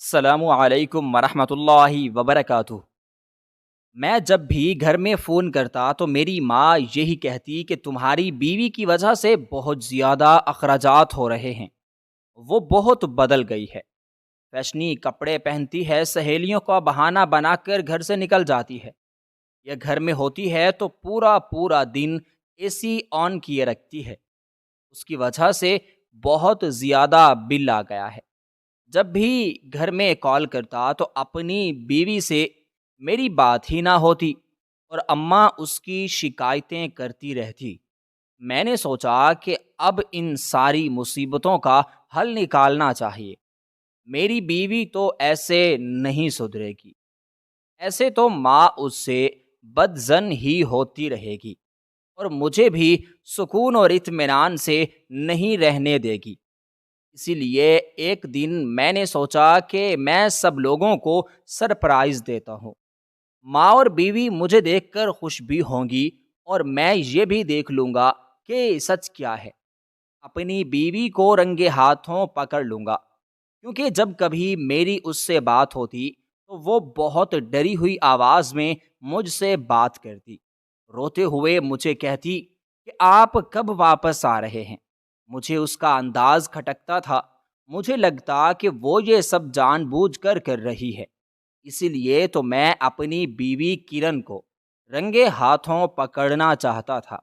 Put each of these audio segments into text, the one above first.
السلام علیکم ورحمۃ اللہ وبرکاتہ۔ میں جب بھی گھر میں فون کرتا تو میری ماں یہی کہتی کہ تمہاری بیوی کی وجہ سے بہت زیادہ اخراجات ہو رہے ہیں، وہ بہت بدل گئی ہے، فیشنی کپڑے پہنتی ہے، سہیلیوں کا بہانہ بنا کر گھر سے نکل جاتی ہے، یہ گھر میں ہوتی ہے تو پورا پورا دن اے سی آن کیے رکھتی ہے، اس کی وجہ سے بہت زیادہ بل آ گیا ہے۔ جب بھی گھر میں کال کرتا تو اپنی بیوی سے میری بات ہی نہ ہوتی اور اماں اس کی شکایتیں کرتی رہتی۔ میں نے سوچا کہ اب ان ساری مصیبتوں کا حل نکالنا چاہیے۔ میری بیوی تو ایسے نہیں سدھرے گی، ایسے تو ماں اس سے بدظن ہی ہوتی رہے گی اور مجھے بھی سکون اور اطمینان سے نہیں رہنے دے گی۔ اسی لیے ایک دن میں نے سوچا کہ میں سب لوگوں کو سرپرائز دیتا ہوں۔ ماں اور بیوی مجھے دیکھ کر خوش بھی ہوں گی اور میں یہ بھی دیکھ لوں گا کہ سچ کیا ہے۔ اپنی بیوی کو رنگے ہاتھوں پکڑ لوں گا، کیونکہ جب کبھی میری اس سے بات ہوتی تو وہ بہت ڈری ہوئی آواز میں مجھ سے بات کرتی، روتے ہوئے مجھے کہتی کہ آپ کب واپس آ رہے ہیں۔ مجھے اس کا انداز کھٹکتا تھا، مجھے لگتا کہ وہ یہ سب جان بوجھ کر کر رہی ہے۔ اسی لیے تو میں اپنی بیوی کرن کو رنگے ہاتھوں پکڑنا چاہتا تھا۔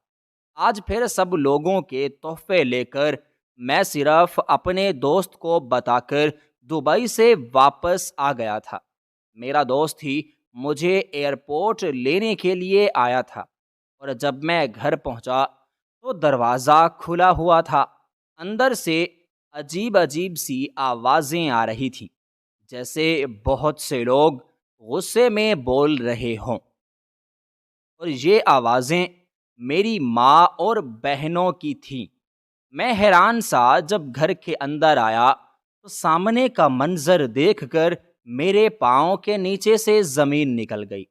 آج پھر سب لوگوں کے تحفے لے کر میں صرف اپنے دوست کو بتا کر دبئی سے واپس آ گیا تھا۔ میرا دوست ہی مجھے ایئرپورٹ لینے کے لیے آیا تھا اور جب میں گھر پہنچا تو دروازہ کھلا ہوا تھا۔ اندر سے عجیب عجیب سی آوازیں آ رہی تھیں، جیسے بہت سے لوگ غصے میں بول رہے ہوں، اور یہ آوازیں میری ماں اور بہنوں کی تھیں۔ میں حیران سا جب گھر کے اندر آیا تو سامنے کا منظر دیکھ کر میرے پاؤں کے نیچے سے زمین نکل گئی۔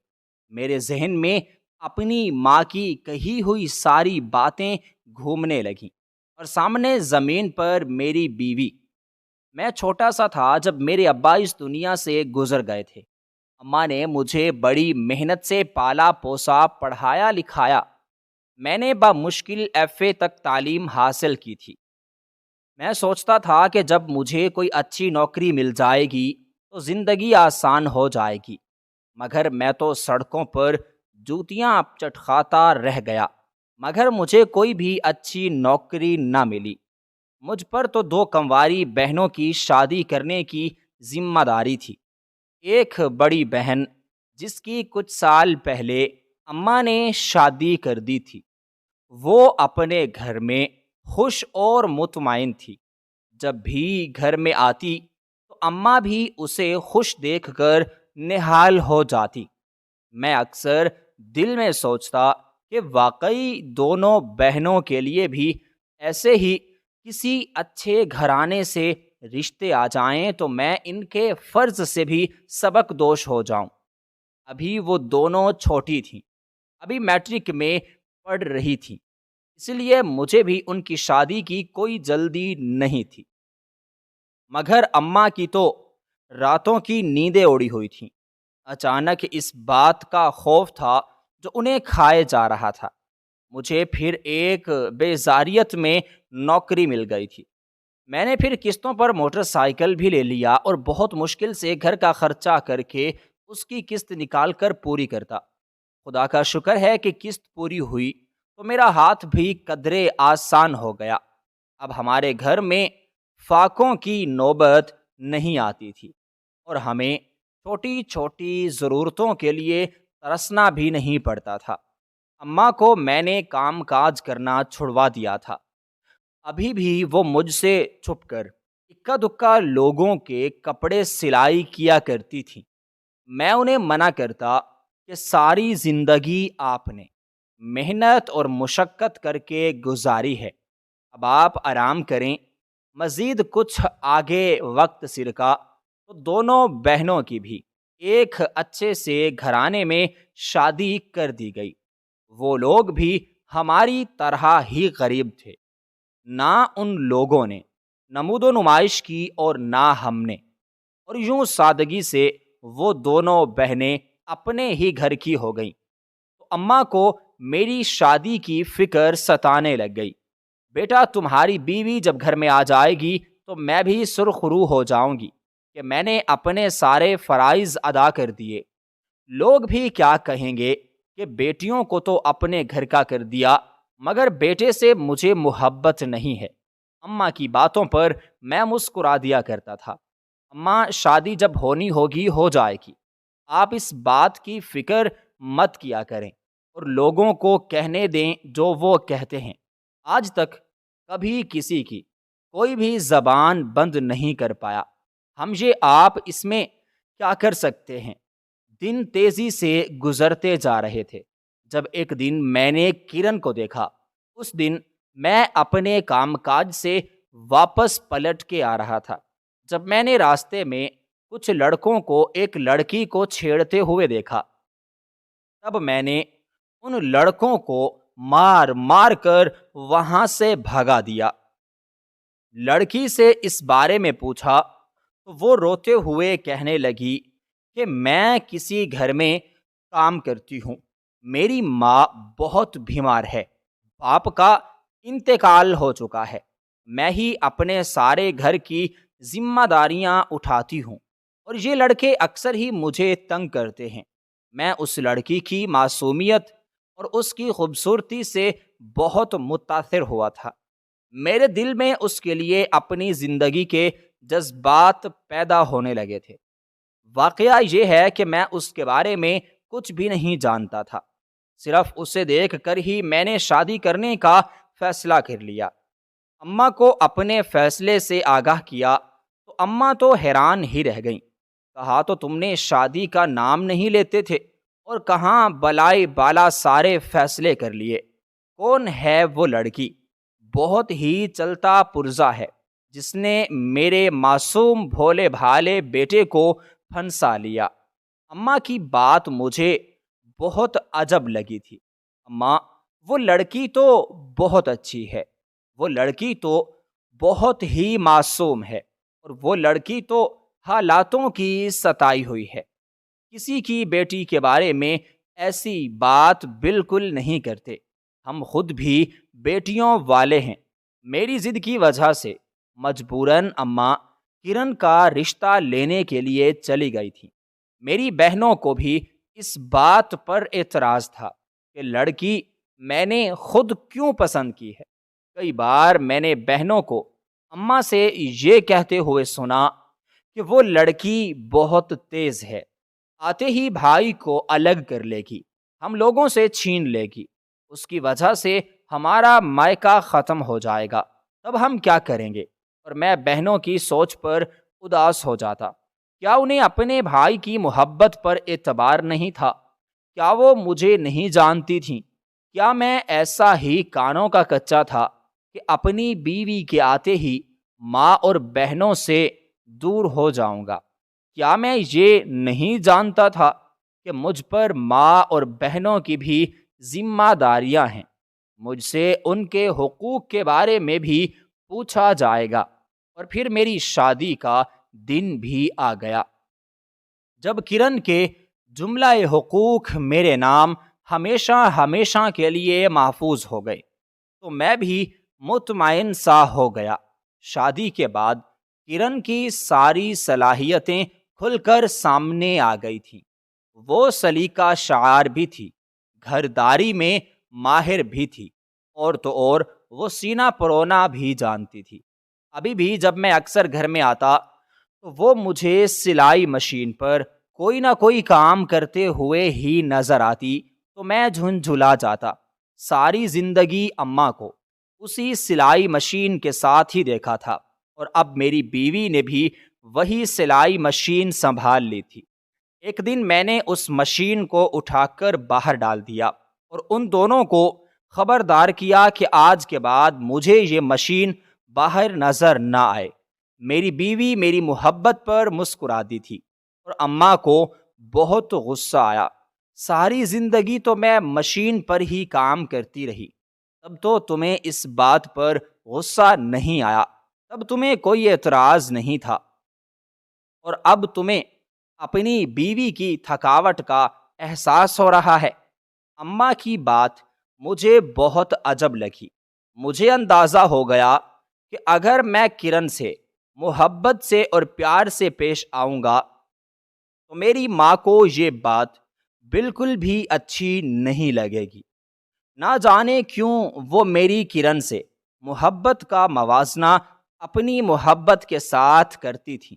میرے ذہن میں اپنی ماں کی کہی ہوئی ساری باتیں گھومنے لگیں اور سامنے زمین پر میری بیوی۔ میں چھوٹا سا تھا جب میرے ابا اس دنیا سے گزر گئے تھے۔ اماں نے مجھے بڑی محنت سے پالا پوسا، پڑھایا لکھایا۔ میں نے بمشکل ایف اے تک تعلیم حاصل کی تھی۔ میں سوچتا تھا کہ جب مجھے کوئی اچھی نوکری مل جائے گی تو زندگی آسان ہو جائے گی، مگر میں تو سڑکوں پر جوتیاں چٹکھاتا رہ گیا، مگر مجھے کوئی بھی اچھی نوکری نہ ملی۔ مجھ پر تو دو کنواری بہنوں کی شادی کرنے کی ذمہ داری تھی۔ ایک بڑی بہن جس کی کچھ سال پہلے اماں نے شادی کر دی تھی، وہ اپنے گھر میں خوش اور مطمئن تھی۔ جب بھی گھر میں آتی تو اماں بھی اسے خوش دیکھ کر نہال ہو جاتی۔ میں اکثر دل میں سوچتا کہ واقعی دونوں بہنوں کے لیے بھی ایسے ہی کسی اچھے گھرانے سے رشتے آ جائیں تو میں ان کے فرض سے بھی سبق دوش ہو جاؤں۔ ابھی وہ دونوں چھوٹی تھیں، ابھی میٹرک میں پڑھ رہی تھیں، اس لیے مجھے بھی ان کی شادی کی کوئی جلدی نہیں تھی، مگر اماں کی تو راتوں کی نیندیں اڑی ہوئی تھیں۔ اچانک اس بات کا خوف تھا جو انہیں کھائے جا رہا تھا۔ مجھے پھر ایک بیزاریت میں نوکری مل گئی تھی۔ میں نے پھر قسطوں پر موٹر سائیکل بھی لے لیا اور بہت مشکل سے گھر کا خرچہ کر کے اس کی قسط نکال کر پوری کرتا۔ خدا کا شکر ہے کہ قسط پوری ہوئی تو میرا ہاتھ بھی قدرے آسان ہو گیا۔ اب ہمارے گھر میں فاقوں کی نوبت نہیں آتی تھی اور ہمیں چھوٹی چھوٹی ضرورتوں کے لیے ترسنا بھی نہیں پڑتا تھا۔ اماں کو میں نے کام کاج کرنا چھڑوا دیا تھا۔ ابھی بھی وہ مجھ سے چھپ کر اکا دکا لوگوں کے کپڑے سلائی کیا کرتی تھی۔ میں انہیں منع کرتا کہ ساری زندگی آپ نے محنت اور مشقت کر کے گزاری ہے، اب آپ آرام کریں۔ مزید کچھ آگے وقت سرکا تو دونوں بہنوں کی بھی ایک اچھے سے گھرانے میں شادی کر دی گئی۔ وہ لوگ بھی ہماری طرح ہی غریب تھے، نہ ان لوگوں نے نمود و نمائش کی اور نہ ہم نے، اور یوں سادگی سے وہ دونوں بہنیں اپنے ہی گھر کی ہو گئیں۔ تو اماں کو میری شادی کی فکر ستانے لگ گئی۔ بیٹا، تمہاری بیوی جب گھر میں آ جائے گی تو میں بھی سرخرو ہو جاؤں گی کہ میں نے اپنے سارے فرائض ادا کر دیے۔ لوگ بھی کیا کہیں گے کہ بیٹیوں کو تو اپنے گھر کا کر دیا، مگر بیٹے سے مجھے محبت نہیں ہے۔ اماں کی باتوں پر میں مسکرا دیا کرتا تھا۔ اماں، شادی جب ہونی ہوگی ہو جائے گی، آپ اس بات کی فکر مت کیا کریں اور لوگوں کو کہنے دیں جو وہ کہتے ہیں۔ آج تک کبھی کسی کی کوئی بھی زبان بند نہیں کر پایا، ہم یہ آپ اس میں کیا کر سکتے ہیں؟ دن تیزی سے گزرتے جا رہے تھے جب ایک دن میں نے کرن کو دیکھا۔ اس دن میں اپنے کام کاج سے واپس پلٹ کے آ رہا تھا جب میں نے راستے میں کچھ لڑکوں کو ایک لڑکی کو چھیڑتے ہوئے دیکھا۔ تب میں نے ان لڑکوں کو مار مار کر وہاں سے بھگا دیا۔ لڑکی سے اس بارے میں پوچھا تو وہ روتے ہوئے کہنے لگی کہ میں کسی گھر میں کام کرتی ہوں، میری ماں بہت بیمار ہے، باپ کا انتقال ہو چکا ہے، میں ہی اپنے سارے گھر کی ذمہ داریاں اٹھاتی ہوں، اور یہ لڑکے اکثر ہی مجھے تنگ کرتے ہیں۔ میں اس لڑکی کی معصومیت اور اس کی خوبصورتی سے بہت متاثر ہوا تھا۔ میرے دل میں اس کے لیے اپنی زندگی کے جذبات پیدا ہونے لگے تھے۔ واقعہ یہ ہے کہ میں اس کے بارے میں کچھ بھی نہیں جانتا تھا، صرف اسے دیکھ کر ہی میں نے شادی کرنے کا فیصلہ کر لیا۔ اماں کو اپنے فیصلے سے آگاہ کیا تو اماں تو حیران ہی رہ گئیں۔ کہا تو تم نے شادی کا نام نہیں لیتے تھے، اور کہاں بلائے بالا سارے فیصلے کر لیے۔ کون ہے وہ لڑکی؟ بہت ہی چلتا پرزا ہے جس نے میرے معصوم بھولے بھالے بیٹے کو پھنسا لیا۔ اماں کی بات مجھے بہت عجب لگی تھی۔ اماں، وہ لڑکی تو بہت اچھی ہے، وہ لڑکی تو بہت ہی معصوم ہے، اور وہ لڑکی تو حالاتوں کی ستائی ہوئی ہے۔ کسی کی بیٹی کے بارے میں ایسی بات بالکل نہیں کرتے، ہم خود بھی بیٹیوں والے ہیں۔ میری ضد کی وجہ سے مجبوراً اماں کرن کا رشتہ لینے کے لیے چلی گئی تھی۔ میری بہنوں کو بھی اس بات پر اعتراض تھا کہ لڑکی میں نے خود کیوں پسند کی ہے۔ کئی بار میں نے بہنوں کو اماں سے یہ کہتے ہوئے سنا کہ وہ لڑکی بہت تیز ہے، آتے ہی بھائی کو الگ کر لے گی، ہم لوگوں سے چھین لے گی، اس کی وجہ سے ہمارا مائکا ختم ہو جائے گا، تب ہم کیا کریں گے؟ اور میں بہنوں کی سوچ پر اداس ہو جاتا۔ کیا انہیں اپنے بھائی کی محبت پر اعتبار نہیں تھا؟ کیا وہ مجھے نہیں جانتی تھیں؟ کیا میں ایسا ہی کانوں کا کچا تھا کہ اپنی بیوی کے آتے ہی ماں اور بہنوں سے دور ہو جاؤں گا؟ کیا میں یہ نہیں جانتا تھا کہ مجھ پر ماں اور بہنوں کی بھی ذمہ داریاں ہیں؟ مجھ سے ان کے حقوق کے بارے میں بھی پوچھا جائے گا، اور پھر میری شادی کا دن بھی آ گیا جب کرن کے جملہ حقوق میرے نام ہمیشہ ہمیشہ کے لیے محفوظ ہو گئے تو میں بھی مطمئن سا ہو گیا۔ شادی کے بعد کرن کی ساری صلاحیتیں کھل کر سامنے آ گئی تھیں۔ وہ سلیقہ شعار بھی تھی، گھرداری میں ماہر بھی تھی، اور تو اور وہ سینہ پرونا بھی جانتی تھی۔ ابھی بھی جب میں اکثر گھر میں آتا تو وہ مجھے سلائی مشین پر کوئی نہ کوئی کام کرتے ہوئے ہی نظر آتی تو میں جھنجھلا جاتا۔ ساری زندگی اماں کو اسی سلائی مشین کے ساتھ ہی دیکھا تھا، اور اب میری بیوی نے بھی وہی سلائی مشین سنبھال لی تھی۔ ایک دن میں نے اس مشین کو اٹھا کر باہر ڈال دیا اور ان دونوں کو خبردار کیا کہ آج کے بعد مجھے یہ مشین باہر نظر نہ آئے۔ میری بیوی میری محبت پر مسکرا دی تھی، اور اماں کو بہت غصہ آیا۔ ساری زندگی تو میں مشین پر ہی کام کرتی رہی، تب تو تمہیں اس بات پر غصہ نہیں آیا، تب تمہیں کوئی اعتراض نہیں تھا۔ اور اب تمہیں اپنی بیوی کی تھکاوٹ کا احساس ہو رہا ہے۔ اماں کی بات مجھے بہت عجب لگی۔ مجھے اندازہ ہو گیا کہ اگر میں کرن سے محبت سے اور پیار سے پیش آؤں گا تو میری ماں کو یہ بات بالکل بھی اچھی نہیں لگے گی۔ نہ جانے کیوں وہ میری کرن سے محبت کا موازنہ اپنی محبت کے ساتھ کرتی تھی۔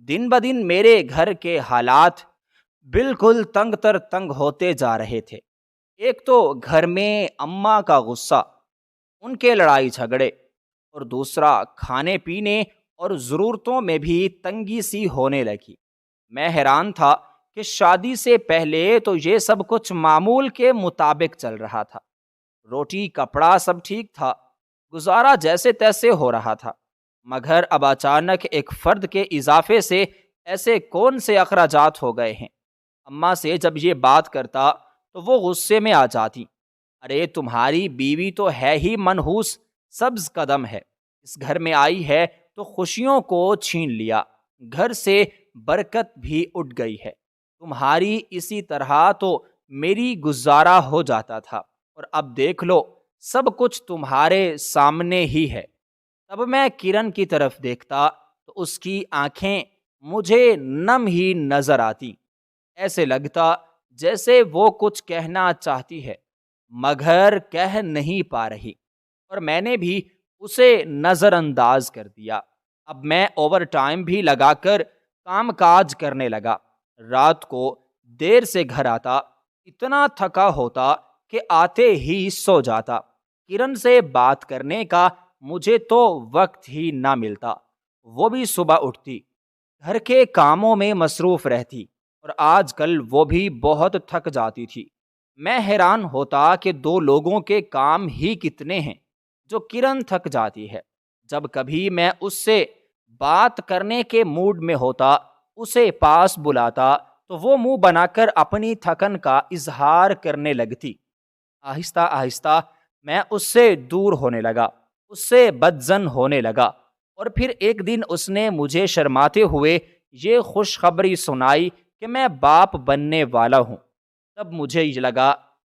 دن بدن میرے گھر کے حالات بالکل تنگ تر تنگ ہوتے جا رہے تھے۔ ایک تو گھر میں اماں کا غصہ، ان کے لڑائی جھگڑے، اور دوسرا کھانے پینے اور ضرورتوں میں بھی تنگی سی ہونے لگی۔ میں حیران تھا کہ شادی سے پہلے تو یہ سب کچھ معمول کے مطابق چل رہا تھا۔ روٹی کپڑا سب ٹھیک تھا، گزارا جیسے تیسے ہو رہا تھا، مگر اب اچانک ایک فرد کے اضافے سے ایسے کون سے اخراجات ہو گئے ہیں؟ اماں سے جب یہ بات کرتا تو وہ غصے میں آ جاتی۔ ارے تمہاری بیوی تو ہے ہی منحوس سبز قدم ہے، اس گھر میں آئی ہے تو خوشیوں کو چھین لیا، گھر سے برکت بھی اٹھ گئی ہے۔ تمہاری اسی طرح تو میری گزارا ہو جاتا تھا، اور اب دیکھ لو سب کچھ تمہارے سامنے ہی ہے۔ تب میں کرن کی طرف دیکھتا تو اس کی آنکھیں مجھے نم ہی نظر آتی۔ ایسے لگتا جیسے وہ کچھ کہنا چاہتی ہے مگر کہہ نہیں پا رہی، اور میں نے بھی اسے نظر انداز کر دیا۔ اب میں اوور ٹائم بھی لگا کر کام کاج کرنے لگا۔ رات کو دیر سے گھر آتا، اتنا تھکا ہوتا کہ آتے ہی سو جاتا۔ کرن سے بات کرنے کا مجھے تو وقت ہی نہ ملتا۔ وہ بھی صبح اٹھتی، گھر کے کاموں میں مصروف رہتی، اور آج کل وہ بھی بہت تھک جاتی تھی۔ میں حیران ہوتا کہ دو لوگوں کے کام ہی کتنے ہیں جو کرن تھک جاتی ہے۔ جب کبھی میں اس سے بات کرنے کے موڈ میں ہوتا، اسے پاس بلاتا تو وہ منہ بنا کر اپنی تھکن کا اظہار کرنے لگتی۔ آہستہ آہستہ میں اس سے دور ہونے لگا، اس سے بدظن ہونے لگا، اور پھر ایک دن اس نے مجھے شرماتے ہوئے یہ خوشخبری سنائی کہ میں باپ بننے والا ہوں۔ تب مجھے یہ لگا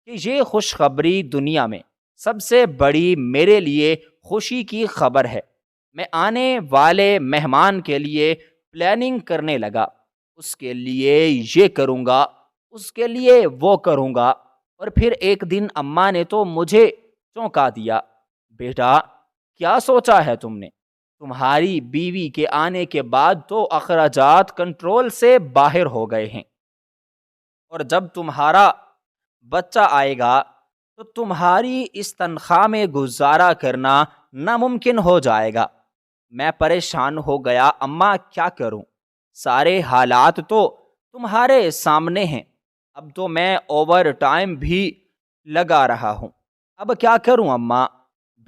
کہ یہ خوشخبری دنیا میں سب سے بڑی میرے لیے خوشی کی خبر ہے۔ میں آنے والے مہمان کے لیے پلاننگ کرنے لگا، اس کے لیے یہ کروں گا، اس کے لیے وہ کروں گا، اور پھر ایک دن اماں نے تو مجھے چونکا دیا۔ بیٹا کیا سوچا ہے تم نے؟ تمہاری بیوی کے آنے کے بعد تو اخراجات کنٹرول سے باہر ہو گئے ہیں، اور جب تمہارا بچہ آئے گا تو تمہاری اس تنخواہ میں گزارا کرنا ناممکن ہو جائے گا۔ میں پریشان ہو گیا، اماں کیا کروں؟ سارے حالات تو تمہارے سامنے ہیں، اب تو میں اوور ٹائم بھی لگا رہا ہوں، اب کیا کروں اماں؟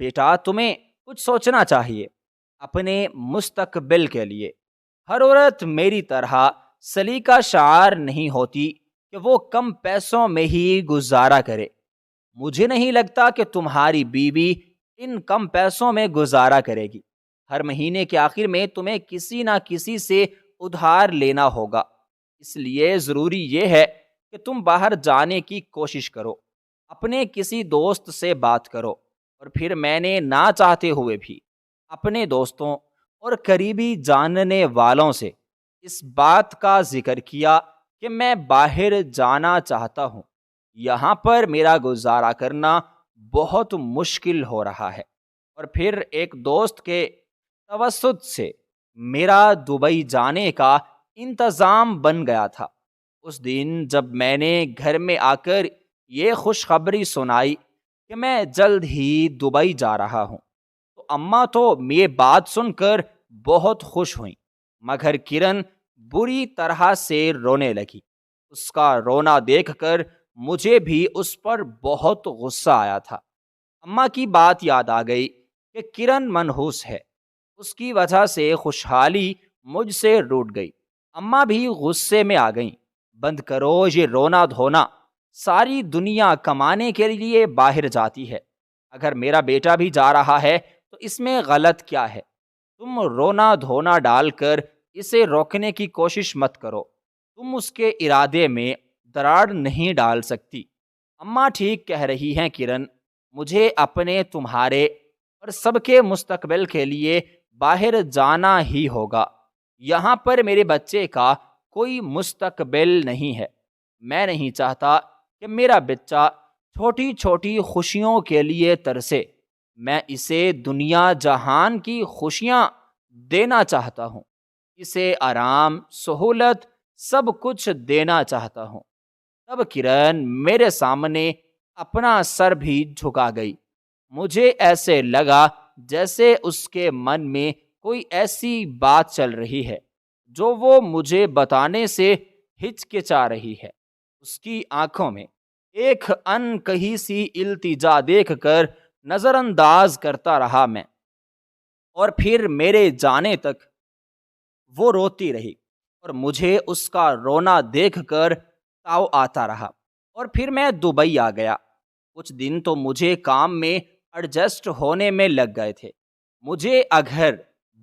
بیٹا تمہیں کچھ سوچنا چاہیے اپنے مستقبل کے لیے۔ ہر عورت میری طرح سلیقہ شعار نہیں ہوتی کہ وہ کم پیسوں میں ہی گزارا کرے۔ مجھے نہیں لگتا کہ تمہاری بیوی ان کم پیسوں میں گزارا کرے گی۔ ہر مہینے کے آخر میں تمہیں کسی نہ کسی سے ادھار لینا ہوگا، اس لیے ضروری یہ ہے کہ تم باہر جانے کی کوشش کرو، اپنے کسی دوست سے بات کرو۔ اور پھر میں نے نہ چاہتے ہوئے بھی اپنے دوستوں اور قریبی جاننے والوں سے اس بات کا ذکر کیا کہ میں باہر جانا چاہتا ہوں، یہاں پر میرا گزارا کرنا بہت مشکل ہو رہا ہے۔ اور پھر ایک دوست کے توسط سے میرا دبئی جانے کا انتظام بن گیا تھا۔ اس دن جب میں نے گھر میں آ کر یہ خوشخبری سنائی کہ میں جلد ہی دبئی جا رہا ہوں تو اماں تو یہ بات سن کر بہت خوش ہوئیں، مگر کرن بری طرح سے رونے لگی۔ اس کا رونا دیکھ کر مجھے بھی اس پر بہت غصہ آیا تھا۔ اماں کی بات یاد آ گئی کہ کرن منحوس ہے، اس کی وجہ سے خوشحالی مجھ سے روٹ گئی۔ اماں بھی غصے میں آ گئیں، بند کرو یہ رونا دھونا، ساری دنیا کمانے کے لیے باہر جاتی ہے، اگر میرا بیٹا بھی جا رہا ہے تو اس میں غلط کیا ہے؟ تم رونا دھونا ڈال کر اسے روکنے کی کوشش مت کرو، تم اس کے ارادے میں دراڑ نہیں ڈال سکتی۔ اماں ٹھیک کہہ رہی ہیں کرن، مجھے اپنے، تمہارے اور سب کے مستقبل کے لیے باہر جانا ہی ہوگا۔ یہاں پر میرے بچے کا کوئی مستقبل نہیں ہے۔ میں نہیں چاہتا کہ میرا بچہ چھوٹی چھوٹی خوشیوں کے لیے ترسے۔ میں اسے دنیا جہان کی خوشیاں دینا چاہتا ہوں، اسے آرام، سہولت، سب کچھ دینا چاہتا ہوں۔ تب کرن میرے سامنے اپنا سر بھی جھکا گئی۔ مجھے ایسے لگا جیسے اس کے من میں کوئی ایسی بات چل رہی ہے جو وہ مجھے بتانے سے ہچکچا رہی ہے۔ اس کی آنکھوں میں ایک ان کہی سی التجا دیکھ کر نظر انداز کرتا رہا میں، اور پھر میرے جانے تک وہ روتی رہی، اور مجھے اس کا رونا دیکھ کر تاؤ آتا رہا، اور پھر میں دبئی آ گیا۔ کچھ دن تو مجھے کام میں ایڈجسٹ ہونے میں لگ گئے تھے۔ مجھے اگھر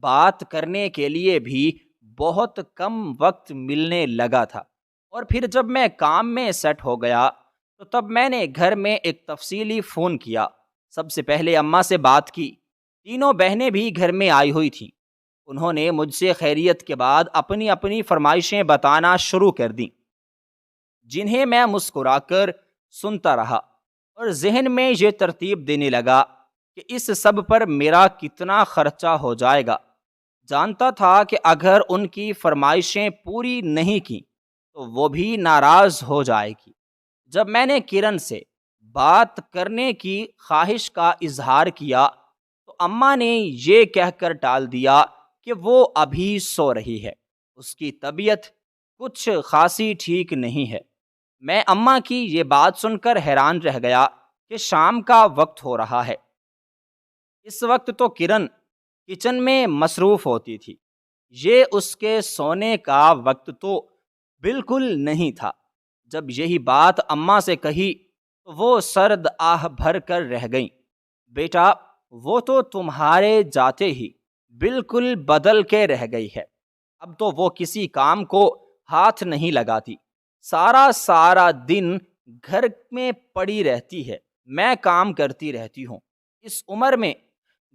بات کرنے کے لیے بھی بہت کم وقت ملنے لگا تھا، اور پھر جب میں کام میں سیٹ ہو گیا تو تب میں نے گھر میں ایک تفصیلی فون کیا۔ سب سے پہلے اماں سے بات کی۔ تینوں بہنیں بھی گھر میں آئی ہوئی تھیں۔ انہوں نے مجھ سے خیریت کے بعد اپنی اپنی فرمائشیں بتانا شروع کر دیں، جنہیں میں مسکرا کر سنتا رہا، اور ذہن میں یہ ترتیب دینے لگا کہ اس سب پر میرا کتنا خرچہ ہو جائے گا۔ جانتا تھا کہ اگر ان کی فرمائشیں پوری نہیں کی تو وہ بھی ناراض ہو جائے گی۔ جب میں نے کرن سے بات کرنے کی خواہش کا اظہار کیا تو اماں نے یہ کہہ کر ٹال دیا کہ وہ ابھی سو رہی ہے، اس کی طبیعت کچھ خاصی ٹھیک نہیں ہے۔ میں اماں کی یہ بات سن کر حیران رہ گیا کہ شام کا وقت ہو رہا ہے۔ اس وقت تو کرن کچن میں مصروف ہوتی تھی، یہ اس کے سونے کا وقت تو بالکل نہیں تھا۔ جب یہی بات اماں سے کہی تو وہ سرد آہ بھر کر رہ گئیں۔ بیٹا، وہ تو تمہارے جاتے ہی بالکل بدل کے رہ گئی ہے۔ اب تو وہ کسی کام کو ہاتھ نہیں لگاتی، سارا دن گھر میں پڑی رہتی ہے، میں کام کرتی رہتی ہوں۔ اس عمر میں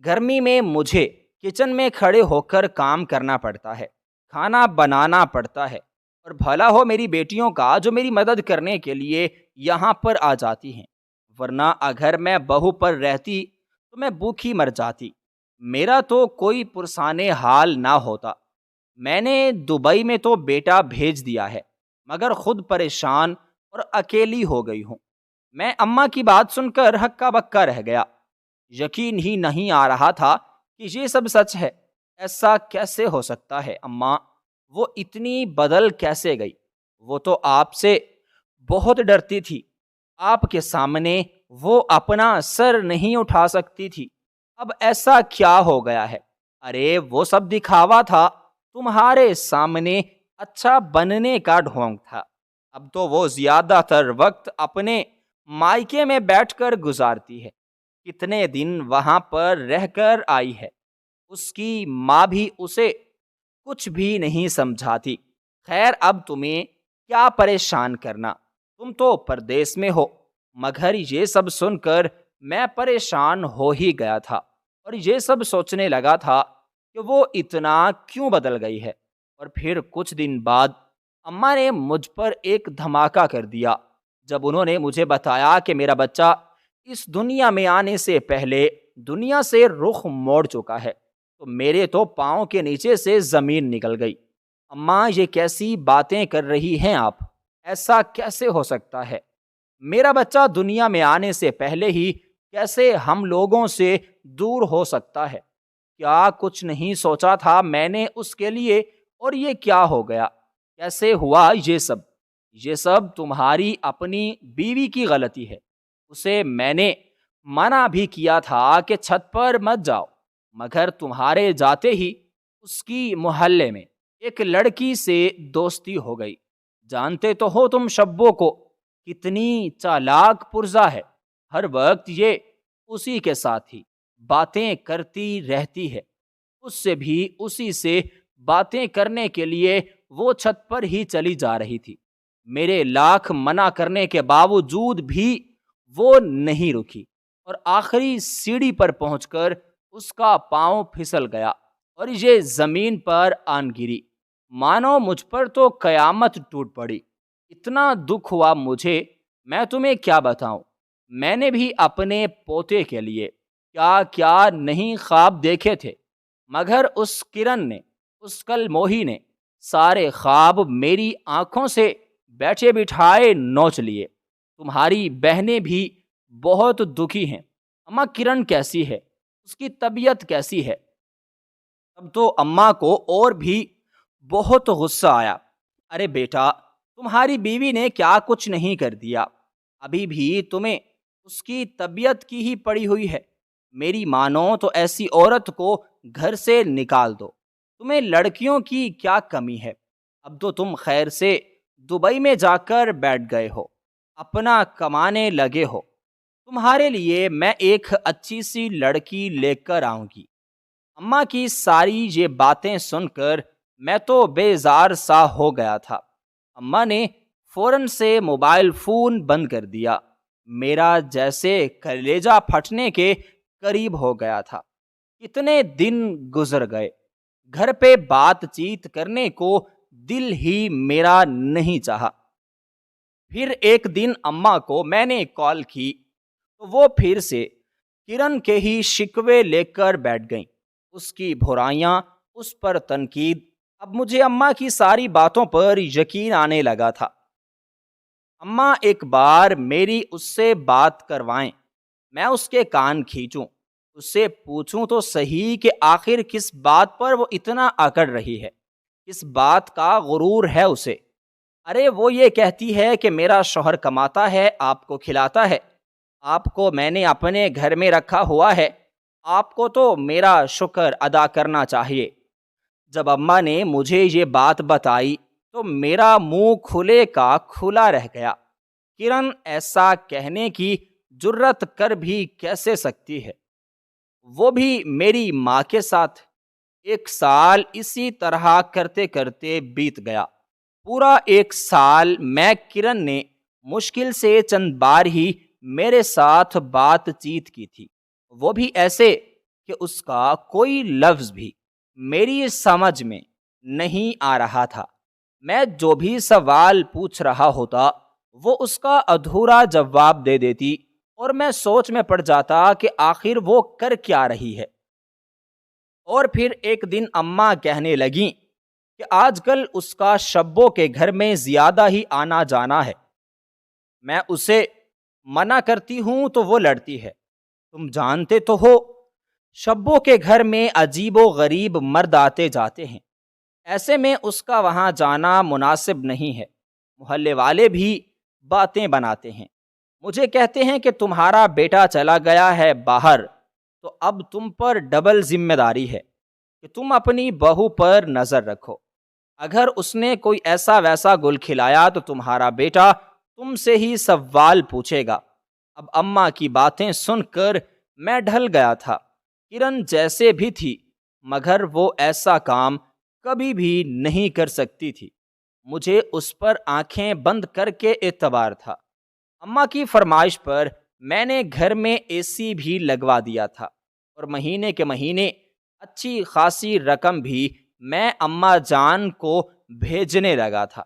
گرمی میں مجھے کچن میں کھڑے ہو کر کام کرنا پڑتا ہے، کھانا بنانا پڑتا ہے، اور بھلا ہو میری بیٹیوں کا جو میری مدد کرنے کے لیے یہاں پر آ جاتی ہیں، ورنہ اگر میں بہو پر رہتی تو میں بھوکھی مر جاتی۔ میرا تو کوئی پرسان حال نہ ہوتا۔ میں نے دبئی میں تو بیٹا بھیج دیا ہے، مگر خود پریشان اور اکیلی ہو گئی ہوں۔ میں اماں کی بات سن کر ہکا بکا رہ گیا۔ یقین ہی نہیں آ رہا تھا کہ یہ سب سچ ہے۔ ایسا کیسے ہو سکتا ہے اماں؟ وہ اتنی بدل کیسے گئی؟ وہ تو آپ سے بہت ڈرتی تھی، آپ کے سامنے وہ اپنا سر نہیں اٹھا سکتی تھی، اب ایسا کیا ہو گیا ہے؟ ارے وہ سب دکھاوا تھا، تمہارے سامنے اچھا بننے کا ڈھونگ تھا۔ اب تو وہ زیادہ تر وقت اپنے مائکے میں بیٹھ کر گزارتی ہے، کتنے دن وہاں پر رہ کر آئی ہے۔ اس کی ماں بھی اسے کچھ بھی نہیں سمجھاتی۔ خیر، اب تمہیں کیا پریشان کرنا، تم تو پردیس میں ہو۔ مگر یہ سب سن کر میں پریشان ہو ہی گیا تھا، اور یہ سب سوچنے لگا تھا کہ وہ اتنا کیوں بدل گئی ہے۔ اور پھر کچھ دن بعد اماں نے مجھ پر ایک دھماکہ کر دیا جب انہوں نے مجھے بتایا کہ میرا بچہ اس دنیا میں آنے سے پہلے دنیا سے رخ موڑ چکا ہے۔ تو میرے تو پاؤں کے نیچے سے زمین نکل گئی۔ اماں، یہ کیسی باتیں کر رہی ہیں آپ؟ ایسا کیسے ہو سکتا ہے؟ میرا بچہ دنیا میں آنے سے پہلے ہی کیسے ہم لوگوں سے دور ہو سکتا ہے؟ کیا کچھ نہیں سوچا تھا میں نے اس کے لیے؟ اور یہ کیا ہو گیا؟ کیسے ہوا یہ سب؟ یہ سب تمہاری اپنی بیوی کی غلطی ہے۔ اسے میں نے منع بھی کیا تھا کہ چھت پر مت جاؤ، مگر تمہارے جاتے ہی اس کی محلے میں ایک لڑکی سے دوستی ہو گئی۔ جانتے تو ہو تم شبو کو، کتنی چالاک پرزا ہے، ہر وقت یہ اسی کے ساتھ ہی باتیں کرتی رہتی ہے، اس سے بھی اسی سے باتیں کرنے کے لیے وہ چھت پر ہی چلی جا رہی تھی۔ میرے لاکھ منع کرنے کے باوجود بھی وہ نہیں رکی اور آخری سیڑھی پر پہنچ کر اس کا پاؤں پھسل گیا اور یہ زمین پر آن گری۔ مانو مجھ پر تو قیامت ٹوٹ پڑی۔ اتنا دکھ ہوا مجھے، میں تمہیں کیا بتاؤں۔ میں نے بھی اپنے پوتے کے لیے کیا کیا نہیں خواب دیکھے تھے، مگر اس کرن نے، اس کل موہی نے سارے خواب میری آنکھوں سے بیٹھے بٹھائے نوچ لیے۔ تمہاری بہنیں بھی بہت دکھی ہیں۔ اماں کرن کیسی ہے؟ اس کی طبیعت کیسی ہے؟ اب تو اماں کو اور بھی بہت غصہ آیا۔ ارے بیٹا، تمہاری بیوی نے کیا کچھ نہیں کر دیا، ابھی بھی تمہیں اس کی طبیعت کی ہی پڑی ہوئی ہے۔ میری مانو تو ایسی عورت کو گھر سے نکال دو۔ تمہیں لڑکیوں کی کیا کمی ہے؟ اب تو تم خیر سے دبئی میں جا کر بیٹھ گئے ہو، اپنا کمانے لگے ہو۔ تمہارے لیے میں ایک اچھی سی لڑکی لے کر آؤں گی۔ اماں کی ساری یہ باتیں سن کر میں تو بیزار سا ہو گیا تھا۔ اماں نے فوراً سے موبائل فون بند کر دیا۔ میرا جیسے کلیجہ پھٹنے کے قریب ہو گیا تھا۔ کتنے دن گزر گئے، گھر پہ بات چیت کرنے کو دل ہی میرا نہیں چاہا۔ پھر ایک دن اماں کو میں نے کال کی تو وہ پھر سے کرن کے ہی شکوے لے کر بیٹھ گئیں، اس کی برائیاں، اس پر تنقید۔ اب مجھے اماں کی ساری باتوں پر یقین آنے لگا تھا۔ اماں ایک بار میری اس سے بات کروائیں، میں اس کے کان کھینچوں، اس سے پوچھوں تو صحیح کہ آخر کس بات پر وہ اتنا اکڑ رہی ہے، کس بات کا غرور ہے اسے۔ ارے وہ یہ کہتی ہے کہ میرا شوہر کماتا ہے، آپ کو کھلاتا ہے، آپ کو میں نے اپنے گھر میں رکھا ہوا ہے، آپ کو تو میرا شکر ادا کرنا چاہیے۔ جب اماں نے مجھے یہ بات بتائی تو میرا منہ کھلے کا کھلا رہ گیا۔ کرن ایسا کہنے کی جرت کر بھی کیسے سکتی ہے؟ وہ بھی میری ماں کے ساتھ۔ ایک سال اسی طرح کرتے کرتے بیت گیا۔ پورا ایک سال میں کرن نے مشکل سے چند بار ہی میرے ساتھ بات چیت کی تھی، وہ بھی ایسے کہ اس کا کوئی لفظ بھی میری سمجھ میں نہیں آ رہا تھا۔ میں جو بھی سوال پوچھ رہا ہوتا وہ اس کا ادھورا جواب دے دیتی اور میں سوچ میں پڑ جاتا کہ آخر وہ کر کیا رہی ہے۔ اور پھر ایک دن اماں کہنے لگیں کہ آج کل اس کا شبوں کے گھر میں زیادہ ہی آنا جانا ہے۔ میں اسے منع کرتی ہوں تو وہ لڑتی ہے۔ تم جانتے تو ہو شبوں کے گھر میں عجیب و غریب مرد آتے جاتے ہیں، ایسے میں اس کا وہاں جانا مناسب نہیں ہے۔ محلے والے بھی باتیں بناتے ہیں، مجھے کہتے ہیں کہ تمہارا بیٹا چلا گیا ہے باہر، تو اب تم پر ڈبل ذمہ داری ہے کہ تم اپنی بہو پر نظر رکھو۔ اگر اس نے کوئی ایسا ویسا گل کھلایا تو تمہارا بیٹا تم سے ہی سوال پوچھے گا۔ اب اماں کی باتیں سن کر میں ڈھل گیا تھا۔ کرن جیسے بھی تھی مگر وہ ایسا کام کبھی بھی نہیں کر سکتی تھی۔ مجھے اس پر آنکھیں بند کر کے اعتبار تھا۔ اماں کی فرمائش پر میں نے گھر میں اے سی بھی لگوا دیا تھا اور مہینے کے مہینے اچھی خاصی رقم بھی میں اماں جان کو بھیجنے لگا تھا۔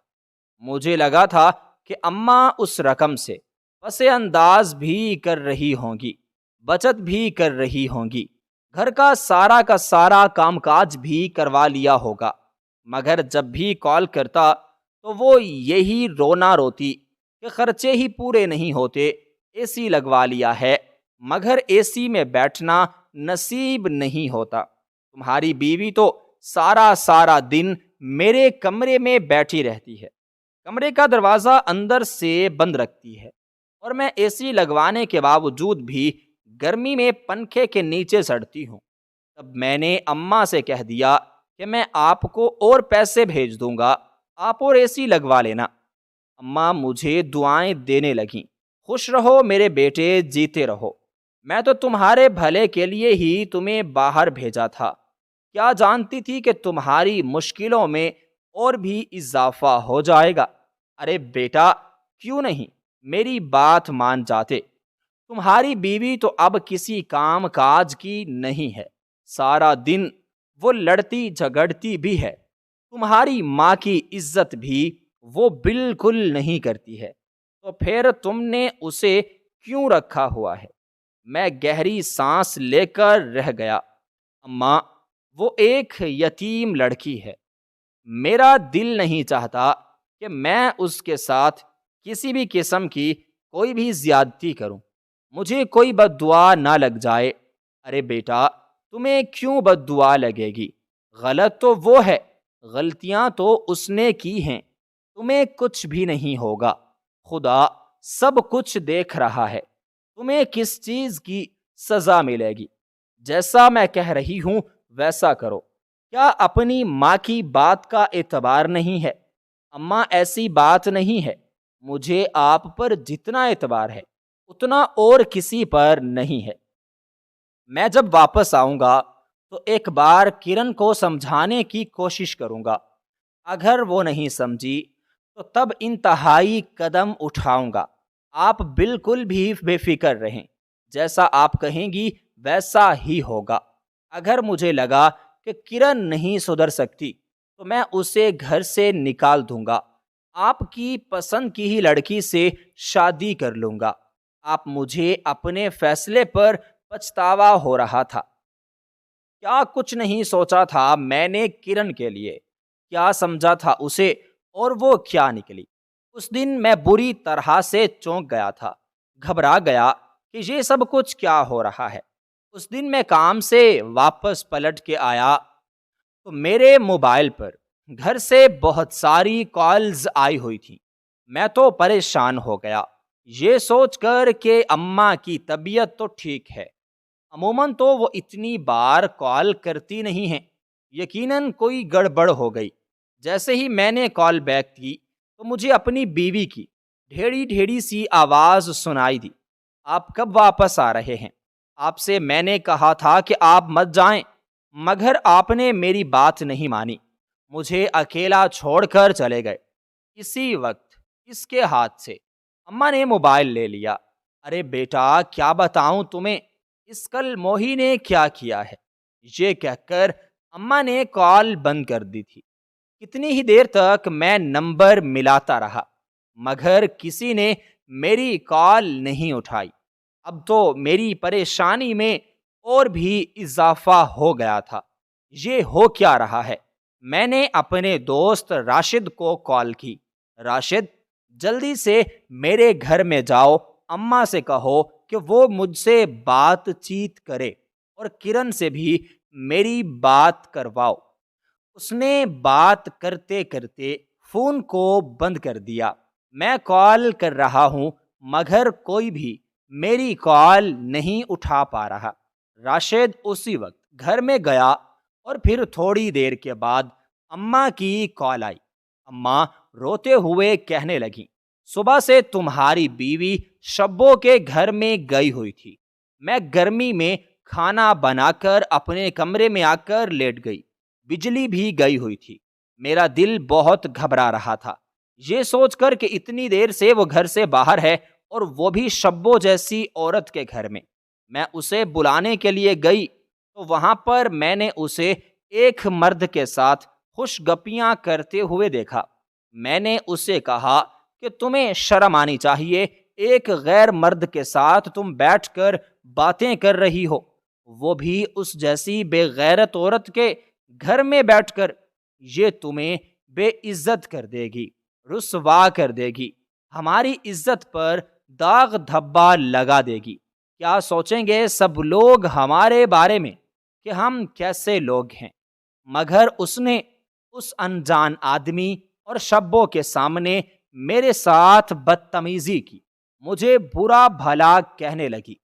مجھے لگا تھا کہ اماں اس رقم سے پس انداز بھی کر رہی ہوں گی، بچت بھی کر رہی ہوں گی، گھر کا سارا کام کاج بھی کروا لیا ہوگا، مگر جب بھی کال کرتا تو وہ یہی رونا روتی کہ خرچے ہی پورے نہیں ہوتے، اے سی لگوا لیا ہے مگر اے سی میں بیٹھنا نصیب نہیں ہوتا۔ تمہاری بیوی تو سارا دن میرے کمرے میں بیٹھی رہتی ہے، کمرے کا دروازہ اندر سے بند رکھتی ہے، اور میں اے سی لگوانے کے باوجود بھی گرمی میں پنکھے کے نیچے سڑتی ہوں۔ تب میں نے اماں سے کہہ دیا کہ میں آپ کو اور پیسے بھیج دوں گا، آپ اور اے سی لگوا لینا۔ اماں مجھے دعائیں دینے لگیں، خوش رہو میرے بیٹے، جیتے رہو، میں تو تمہارے بھلے کے لیے ہی تمہیں باہر بھیجا تھا، کیا جانتی تھی کہ تمہاری مشکلوں میں اور بھی اضافہ ہو جائے گا؟ ارے بیٹا، کیوں نہیں میری بات مان جاتے؟ تمہاری بیوی تو اب کسی کام کاج کی نہیں ہے، سارا دن وہ لڑتی جھگڑتی بھی ہے، تمہاری ماں کی عزت بھی وہ بالکل نہیں کرتی ہے، تو پھر تم نے اسے کیوں رکھا ہوا ہے؟ میں گہری سانس لے کر رہ گیا۔ اماں، وہ ایک یتیم لڑکی ہے، میرا دل نہیں چاہتا کہ میں اس کے ساتھ کسی بھی قسم کی کوئی بھی زیادتی کروں، مجھے کوئی بد دعا نہ لگ جائے۔ ارے بیٹا، تمہیں کیوں بد دعا لگے گی؟ غلط تو وہ ہے، غلطیاں تو اس نے کی ہیں، تمہیں کچھ بھی نہیں ہوگا، خدا سب کچھ دیکھ رہا ہے، تمہیں کس چیز کی سزا ملے گی؟ جیسا میں کہہ رہی ہوں ویسا کرو۔ کیا اپنی ماں کی بات کا اعتبار نہیں ہے؟ اماں، ایسی بات نہیں ہے، مجھے آپ پر جتنا اعتبار ہے اتنا اور کسی پر نہیں ہے۔ میں جب واپس آؤں گا تو ایک بار کرن کو سمجھانے کی کوشش کروں گا، اگر وہ نہیں سمجھی تو تب انتہائی قدم اٹھاؤں گا۔ آپ بالکل بھی بے فکر رہیں، جیسا آپ کہیں گی ویسا ہی ہوگا۔ اگر مجھے لگا کہ کرن نہیں سدھر سکتی تو میں اسے گھر سے نکال دوں گا، آپ کی پسند کی ہی لڑکی سے شادی کر لوں گا۔ آپ مجھے اپنے فیصلے پر پچھتاوا ہو رہا تھا۔ کیا کچھ نہیں سوچا تھا میں نے کرن کے لیے، کیا سمجھا تھا اسے، اور وہ کیا نکلی۔ اس دن میں بری طرح سے چونک گیا تھا، گھبرا گیا کہ یہ سب کچھ کیا ہو رہا ہے۔ اس دن میں کام سے واپس پلٹ کے آیا تو میرے موبائل پر گھر سے بہت ساری کالز آئی ہوئی تھی۔ میں تو پریشان ہو گیا، یہ سوچ کر کہ اماں کی طبیعت تو ٹھیک ہے، عموماً تو وہ اتنی بار کال کرتی نہیں ہیں، یقیناً کوئی گڑبڑ ہو گئی۔ جیسے ہی میں نے کال بیک کی تو مجھے اپنی بیوی کی ڈھیڑی ڈھیڑی سی آواز سنائی دی، آپ کب واپس آ رہے ہیں؟ آپ سے میں نے کہا تھا کہ آپ مت جائیں، مگر آپ نے میری بات نہیں مانی، مجھے اکیلا چھوڑ کر چلے گئے۔ اسی وقت اس کے ہاتھ سے اماں نے موبائل لے لیا۔ ارے بیٹا، کیا بتاؤں تمہیں، اس کل موہی نے کیا کیا ہے، یہ کہہ کر اماں نے کال بند کر دی تھی۔ کتنی ہی دیر تک میں نمبر ملاتا رہا، مگر کسی نے میری کال نہیں اٹھائی۔ اب تو میری پریشانی میں اور بھی اضافہ ہو گیا تھا۔ یہ ہو کیا رہا ہے؟ میں نے اپنے دوست راشد کو کال کی۔ راشد، جلدی سے میرے گھر میں جاؤ، اماں سے کہو کہ وہ مجھ سے بات چیت کرے اور کرن سے بھی میری بات کرواؤ۔ اس نے بات کرتے کرتے فون کو بند کر دیا۔ میں کال کر رہا ہوں مگر کوئی بھی میری کال نہیں اٹھا پا رہا۔ راشد اسی وقت گھر میں گیا اور پھر تھوڑی دیر کے بعد اماں کی کال آئی۔ اماں روتے ہوئے کہنے لگی، صبح سے تمہاری بیوی شبو کے گھر میں گئی ہوئی تھی، میں گرمی میں کھانا بنا کر اپنے کمرے میں آ کر لیٹ گئی، بجلی بھی گئی ہوئی تھی، میرا دل بہت گھبرا رہا تھا یہ سوچ کر کہ اتنی دیر سے وہ گھر سے باہر ہے، اور وہ بھی شبو جیسی عورت کے گھر میں۔ میں اسے بلانے کے لیے گئی تو وہاں پر میں نے اسے ایک مرد کے ساتھ خوش گپیاں کرتے ہوئے دیکھا۔ میں نے اسے کہا کہ تمہیں شرم آنی چاہیے، ایک غیر مرد کے ساتھ تم بیٹھ کر باتیں کر رہی ہو، وہ بھی اس جیسی بے غیرت عورت کے گھر میں بیٹھ کر۔ یہ تمہیں بے عزت کر دے گی، رسوا کر دے گی، ہماری عزت پر داغ دھبا لگا دے گی۔ کیا سوچیں گے سب لوگ ہمارے بارے میں کہ ہم کیسے لوگ ہیں؟ مگر اس نے اس انجان آدمی اور شبو کے سامنے میرے ساتھ بدتمیزی کی، مجھے برا بھلا کہنے لگی۔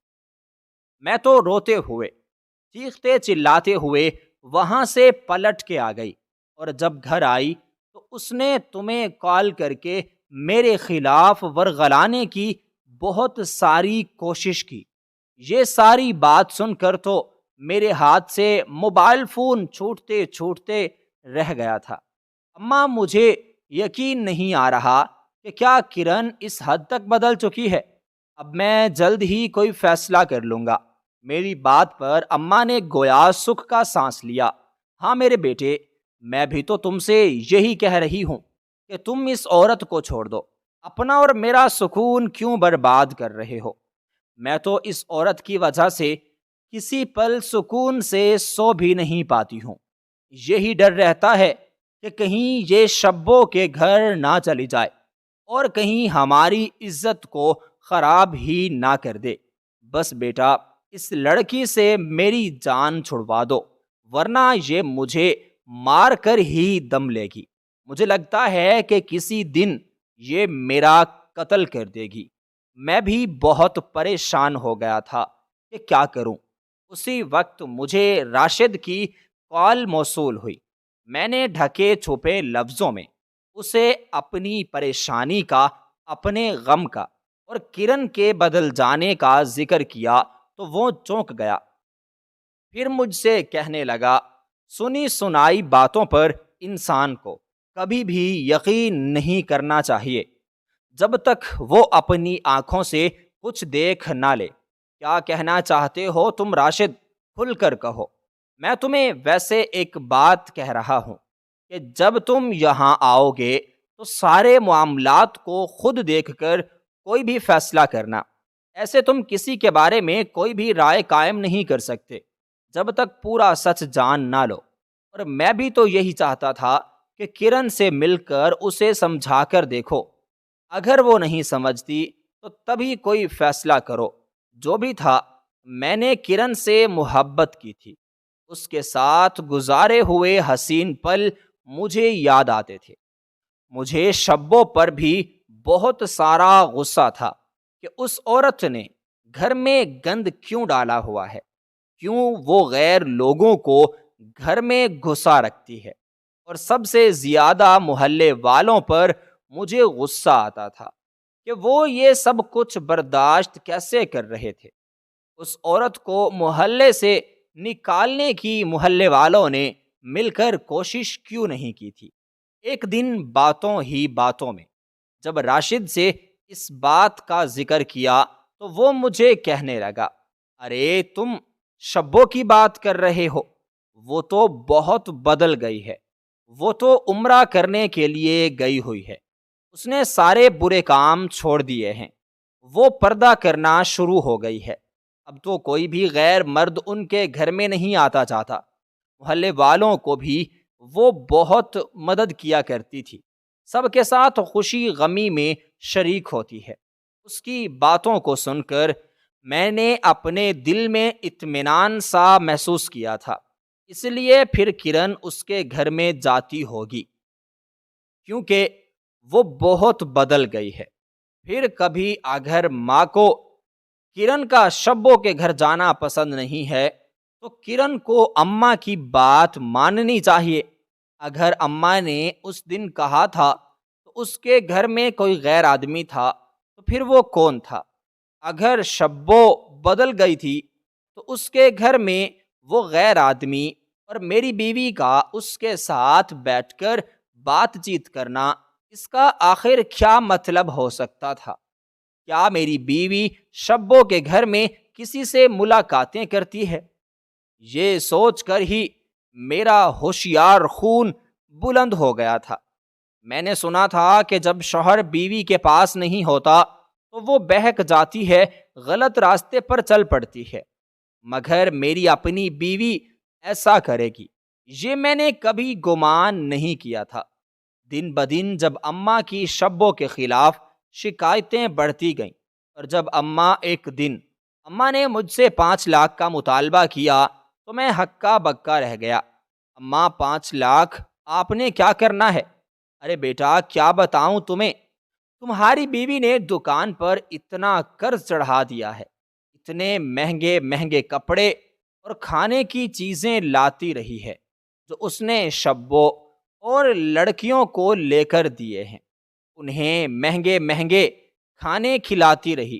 میں تو روتے ہوئے، چیختے چلاتے ہوئے وہاں سے پلٹ کے آ گئی، اور جب گھر آئی تو اس نے تمہیں کال کر کے میرے خلاف ورغلانے کی بہت ساری کوشش کی۔ یہ ساری بات سن کر تو میرے ہاتھ سے موبائل فون چھوٹتے چھوٹتے رہ گیا تھا۔ اماں، مجھے یقین نہیں آ رہا کہ کیا کرن اس حد تک بدل چکی ہے۔ اب میں جلد ہی کوئی فیصلہ کر لوں گا۔ میری بات پر اماں نے گویا سکھ کا سانس لیا۔ ہاں میرے بیٹے، میں بھی تو تم سے یہی کہہ رہی ہوں کہ تم اس عورت کو چھوڑ دو۔ اپنا اور میرا سکون کیوں برباد کر رہے ہو؟ میں تو اس عورت کی وجہ سے کسی پل سکون سے سو بھی نہیں پاتی ہوں۔ یہی ڈر رہتا ہے کہ کہیں یہ شبوں کے گھر نہ چلی جائے اور کہیں ہماری عزت کو خراب ہی نہ کر دے۔ بس بیٹا، اس لڑکی سے میری جان چھڑوا دو، ورنہ یہ مجھے مار کر ہی دم لے گی۔ مجھے لگتا ہے کہ کسی دن یہ میرا قتل کر دے گی۔ میں بھی بہت پریشان ہو گیا تھا کہ کیا کروں۔ اسی وقت مجھے راشد کی کال موصول ہوئی۔ میں نے ڈھکے چھپے لفظوں میں اسے اپنی پریشانی کا، اپنے غم کا اور کرن کے بدل جانے کا ذکر کیا تو وہ چونک گیا۔ پھر مجھ سے کہنے لگا، سنی سنائی باتوں پر انسان کو کبھی بھی یقین نہیں کرنا چاہیے جب تک وہ اپنی آنکھوں سے کچھ دیکھ نہ لے۔ کیا کہنا چاہتے ہو تم راشد؟ کھل کر کہو۔ میں تمہیں ویسے ایک بات کہہ رہا ہوں کہ جب تم یہاں آؤ گے تو سارے معاملات کو خود دیکھ کر کوئی بھی فیصلہ کرنا۔ ایسے تم کسی کے بارے میں کوئی بھی رائے قائم نہیں کر سکتے جب تک پورا سچ جان نہ لو۔ اور میں بھی تو یہی چاہتا تھا کہ کرن سے مل کر اسے سمجھا کر دیکھو۔ اگر وہ نہیں سمجھتی تو تبھی کوئی فیصلہ کرو۔ جو بھی تھا، میں نے کرن سے محبت کی تھی۔ اس کے ساتھ گزارے ہوئے حسین پل مجھے یاد آتے تھے۔ مجھے شبوں پر بھی بہت سارا غصہ تھا کہ اس عورت نے گھر میں گند کیوں ڈالا ہوا ہے، کیوں وہ غیر لوگوں کو گھر میں گھسا رکھتی ہے۔ اور سب سے زیادہ محلے والوں پر مجھے غصہ آتا تھا کہ وہ یہ سب کچھ برداشت کیسے کر رہے تھے۔ اس عورت کو محلے سے نکالنے کی محلے والوں نے مل کر کوشش کیوں نہیں کی تھی؟ ایک دن باتوں ہی باتوں میں جب راشد سے اس بات کا ذکر کیا تو وہ مجھے کہنے لگا، ارے تم شبوں کی بات کر رہے ہو، وہ تو بہت بدل گئی ہے، وہ تو عمرہ کرنے کے لیے گئی ہوئی ہے، اس نے سارے برے کام چھوڑ دیے ہیں، وہ پردہ کرنا شروع ہو گئی ہے، اب تو کوئی بھی غیر مرد ان کے گھر میں نہیں آتا جاتا، محلے والوں کو بھی وہ بہت مدد کیا کرتی تھی، سب کے ساتھ خوشی غمی میں شریک ہوتی ہے۔ اس کی باتوں کو سن کر میں نے اپنے دل میں اطمینان سا محسوس کیا تھا، اس لیے پھر کرن اس کے گھر میں جاتی ہوگی کیونکہ وہ بہت بدل گئی ہے۔ پھر کبھی اگر ماں کو کرن کا شبوں کے گھر جانا پسند نہیں ہے تو کرن کو اماں کی بات ماننی چاہیے۔ اگر اماں نے اس دن کہا تھا تو اس کے گھر میں کوئی غیر آدمی تھا تو پھر وہ کون تھا؟ اگر شبو بدل گئی تھی تو اس کے گھر میں وہ غیر آدمی اور میری بیوی کا اس کے ساتھ بیٹھ کر بات چیت کرنا، اس کا آخر کیا مطلب ہو سکتا تھا؟ کیا میری بیوی شبوں کے گھر میں کسی سے ملاقاتیں کرتی ہے؟ یہ سوچ کر ہی میرا ہوشیار خون بلند ہو گیا تھا۔ میں نے سنا تھا کہ جب شوہر بیوی کے پاس نہیں ہوتا تو وہ بہک جاتی ہے، غلط راستے پر چل پڑتی ہے، مگر میری اپنی بیوی ایسا کرے گی یہ میں نے کبھی گمان نہیں کیا تھا۔ دن بدن جب اماں کی شبوں کے خلاف شکایتیں بڑھتی گئیں اور جب اماں نے مجھ سے 5 لاکھ کا مطالبہ کیا تو میں ہکا بکا رہ گیا۔ اماں، 5 لاکھ آپ نے کیا کرنا ہے؟ ارے بیٹا، کیا بتاؤں تمہیں، تمہاری بیوی نے دکان پر اتنا قرض چڑھا دیا ہے، اتنے مہنگے مہنگے کپڑے اور کھانے کی چیزیں لاتی رہی ہے جو اس نے شبوں اور لڑکیوں کو لے کر دیے ہیں، انہیں مہنگے مہنگے کھانے کھلاتی رہی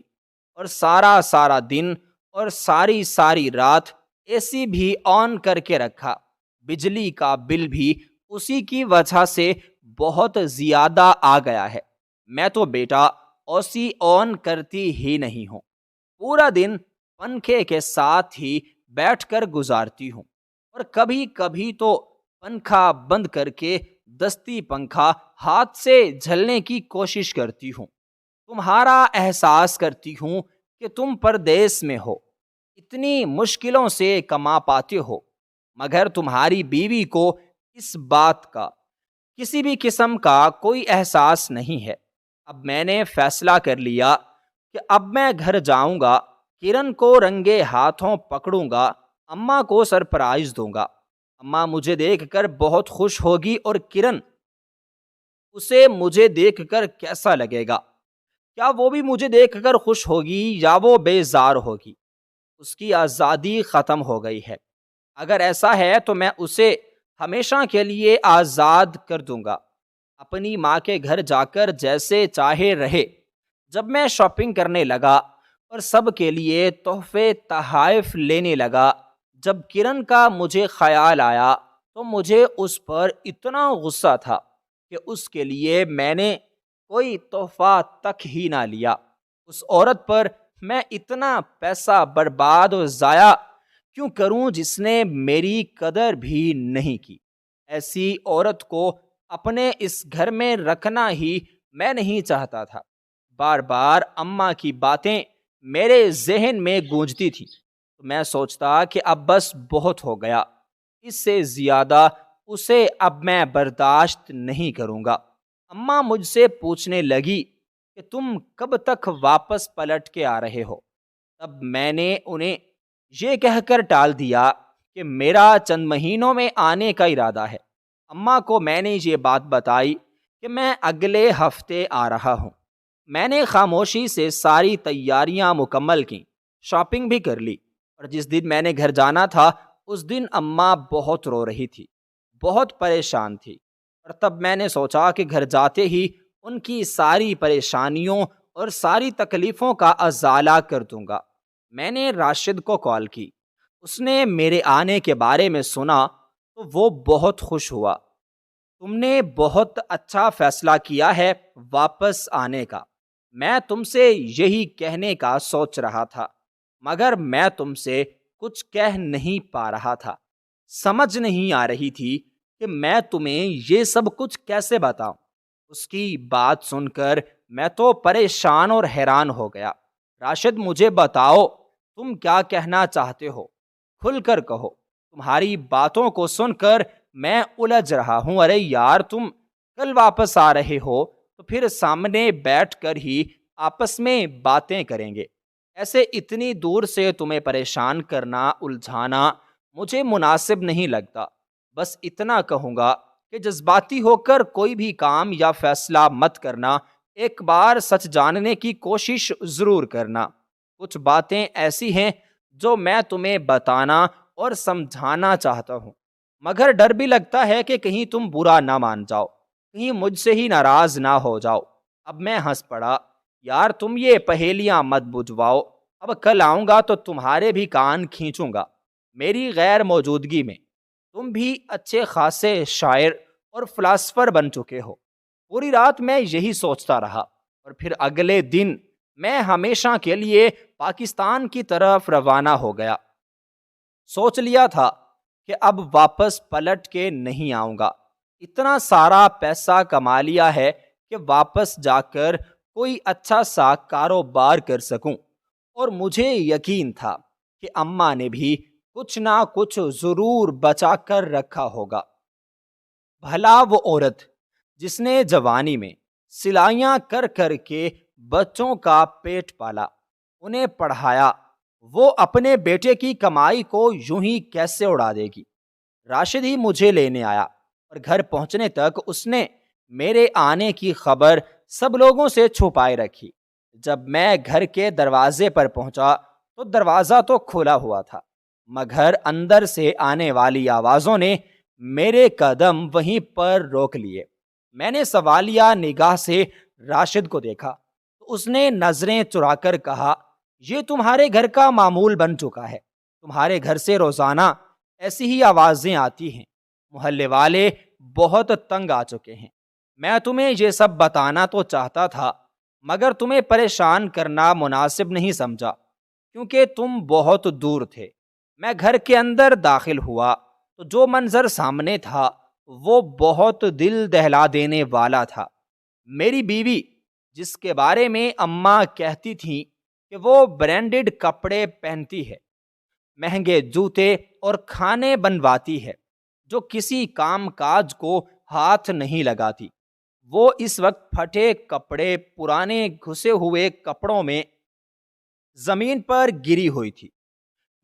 اور سارا دن اور ساری رات اے سی بھی آن کر کے رکھا، بجلی کا بل بھی اسی کی وجہ سے بہت زیادہ آ گیا ہے۔ میں تو بیٹا اے سی آن کرتی ہی نہیں ہوں، پورا دن پنکھے کے ساتھ ہی بیٹھ کر گزارتی ہوں، اور کبھی کبھی تو پنکھا بند کر کے دستی پنکھا ہاتھ سے جھلنے کی کوشش کرتی ہوں۔ تمہارا احساس کرتی ہوں کہ تم پردیس میں ہو، اتنی مشکلوں سے کما پاتے ہو، مگر تمہاری بیوی کو اس بات کا کسی بھی قسم کا کوئی احساس نہیں ہے۔ اب میں نے فیصلہ کر لیا کہ اب میں گھر جاؤں گا، کرن کو رنگے ہاتھوں پکڑوں گا، اماں کو سرپرائز دوں گا۔ اماں مجھے دیکھ کر بہت خوش ہوگی، اور کرن، اسے مجھے دیکھ کر کیسا لگے گا؟ کیا وہ بھی مجھے دیکھ کر خوش ہوگی یا وہ بیزار ہوگی؟ اس کی آزادی ختم ہو گئی ہے۔ اگر ایسا ہے تو میں اسے ہمیشہ کے لیے آزاد کر دوں گا، اپنی ماں کے گھر جا کر جیسے چاہے رہے۔ جب میں شاپنگ کرنے لگا اور سب کے لیے تحفے تحائف لینے لگا، جب کرن کا مجھے خیال آیا تو مجھے اس پر اتنا غصہ تھا کہ اس کے لیے میں نے کوئی تحفہ تک ہی نہ لیا۔ اس عورت پر میں اتنا پیسہ برباد اور ضائع کیوں کروں جس نے میری قدر بھی نہیں کی؟ ایسی عورت کو اپنے اس گھر میں رکھنا ہی میں نہیں چاہتا تھا۔ بار بار اماں کی باتیں میرے ذہن میں گونجتی تھی، تو میں سوچتا کہ اب بس بہت ہو گیا، اس سے زیادہ اسے اب میں برداشت نہیں کروں گا۔ اماں مجھ سے پوچھنے لگی کہ تم کب تک واپس پلٹ کے آ رہے ہو؟ تب میں نے انہیں یہ کہہ کر ٹال دیا کہ میرا چند مہینوں میں آنے کا ارادہ ہے۔ اماں کو میں نے یہ بات بتائی کہ میں اگلے ہفتے آ رہا ہوں۔ میں نے خاموشی سے ساری تیاریاں مکمل کیں، شاپنگ بھی کر لی، اور جس دن میں نے گھر جانا تھا اس دن اماں بہت رو رہی تھی، بہت پریشان تھی، اور تب میں نے سوچا کہ گھر جاتے ہی ان کی ساری پریشانیوں اور ساری تکلیفوں کا ازالہ کر دوں گا۔ میں نے راشد کو کال کی، اس نے میرے آنے کے بارے میں سنا تو وہ بہت خوش ہوا۔ تم نے بہت اچھا فیصلہ کیا ہے واپس آنے کا، میں تم سے یہی کہنے کا سوچ رہا تھا، مگر میں تم سے کچھ کہہ نہیں پا رہا تھا۔ سمجھ نہیں آ رہی تھی کہ میں تمہیں یہ سب کچھ کیسے بتاؤں۔ اس کی بات سن کر میں تو پریشان اور حیران ہو گیا۔ راشد، مجھے بتاؤ تم کیا کہنا چاہتے ہو، کھل کر کہو، تمہاری باتوں کو سن کر میں الجھ رہا ہوں۔ ارے یار، تم کل واپس آ رہے ہو تو پھر سامنے بیٹھ کر ہی آپس میں باتیں کریں گے، ایسے اتنی دور سے تمہیں پریشان کرنا، الجھانا مجھے مناسب نہیں لگتا۔ بس اتنا کہوں گا کہ جذباتی ہو کر کوئی بھی کام یا فیصلہ مت کرنا، ایک بار سچ جاننے کی کوشش ضرور کرنا۔ کچھ باتیں ایسی ہیں جو میں تمہیں بتانا اور سمجھانا چاہتا ہوں، مگر ڈر بھی لگتا ہے کہ کہیں تم برا نہ مان جاؤ، کہیں مجھ سے ہی ناراض نہ ہو جاؤ۔ اب میں ہنس پڑا۔ یار، تم یہ پہیلیاں مت بجھواؤ، اب کل آؤں گا تو تمہارے بھی کان کھینچوں گا۔ میری غیر موجودگی میں تم بھی اچھے خاصے شاعر اور فلاسفر بن چکے ہو۔ پوری رات میں یہی سوچتا رہا، اور پھر اگلے دن میں ہمیشہ کے لیے پاکستان کی طرف روانہ ہو گیا۔ سوچ لیا تھا کہ اب واپس پلٹ کے نہیں آؤں گا، اتنا سارا پیسہ کما لیا ہے کہ واپس جا کر کوئی اچھا سا کاروبار کر سکوں، اور مجھے یقین تھا کہ اماں نے بھی کچھ نہ کچھ ضرور بچا کر رکھا ہوگا۔ بھلا وہ عورت جس نے جوانی میں سلائیاں کر کر کے بچوں کا پیٹ پالا، انہیں پڑھایا، وہ اپنے بیٹے کی کمائی کو یوں ہی کیسے اڑا دے گی؟ راشد ہی مجھے لینے آیا، اور گھر پہنچنے تک اس نے میرے آنے کی خبر سب لوگوں سے چھپائے رکھی۔ جب میں گھر کے دروازے پر پہنچا تو دروازہ تو کھلا ہوا تھا، مگر اندر سے آنے والی آوازوں نے میرے قدم وہیں پر روک لیے۔ میں نے سوالیہ نگاہ سے راشد کو دیکھا تو اس نے نظریں چرا کر کہا، یہ تمہارے گھر کا معمول بن چکا ہے، تمہارے گھر سے روزانہ ایسی ہی آوازیں آتی ہیں، محلے والے بہت تنگ آ چکے ہیں۔ میں تمہیں یہ سب بتانا تو چاہتا تھا مگر تمہیں پریشان کرنا مناسب نہیں سمجھا کیونکہ تم بہت دور تھے۔ میں گھر کے اندر داخل ہوا تو جو منظر سامنے تھا وہ بہت دل دہلا دینے والا تھا۔ میری بیوی، جس کے بارے میں اماں کہتی تھیں کہ وہ برانڈڈ کپڑے پہنتی ہے، مہنگے جوتے اور کھانے بنواتی ہے، جو کسی کام کاج کو ہاتھ نہیں لگاتی، وہ اس وقت پھٹے کپڑے، پرانے گھسے ہوئے کپڑوں میں زمین پر گری ہوئی تھی۔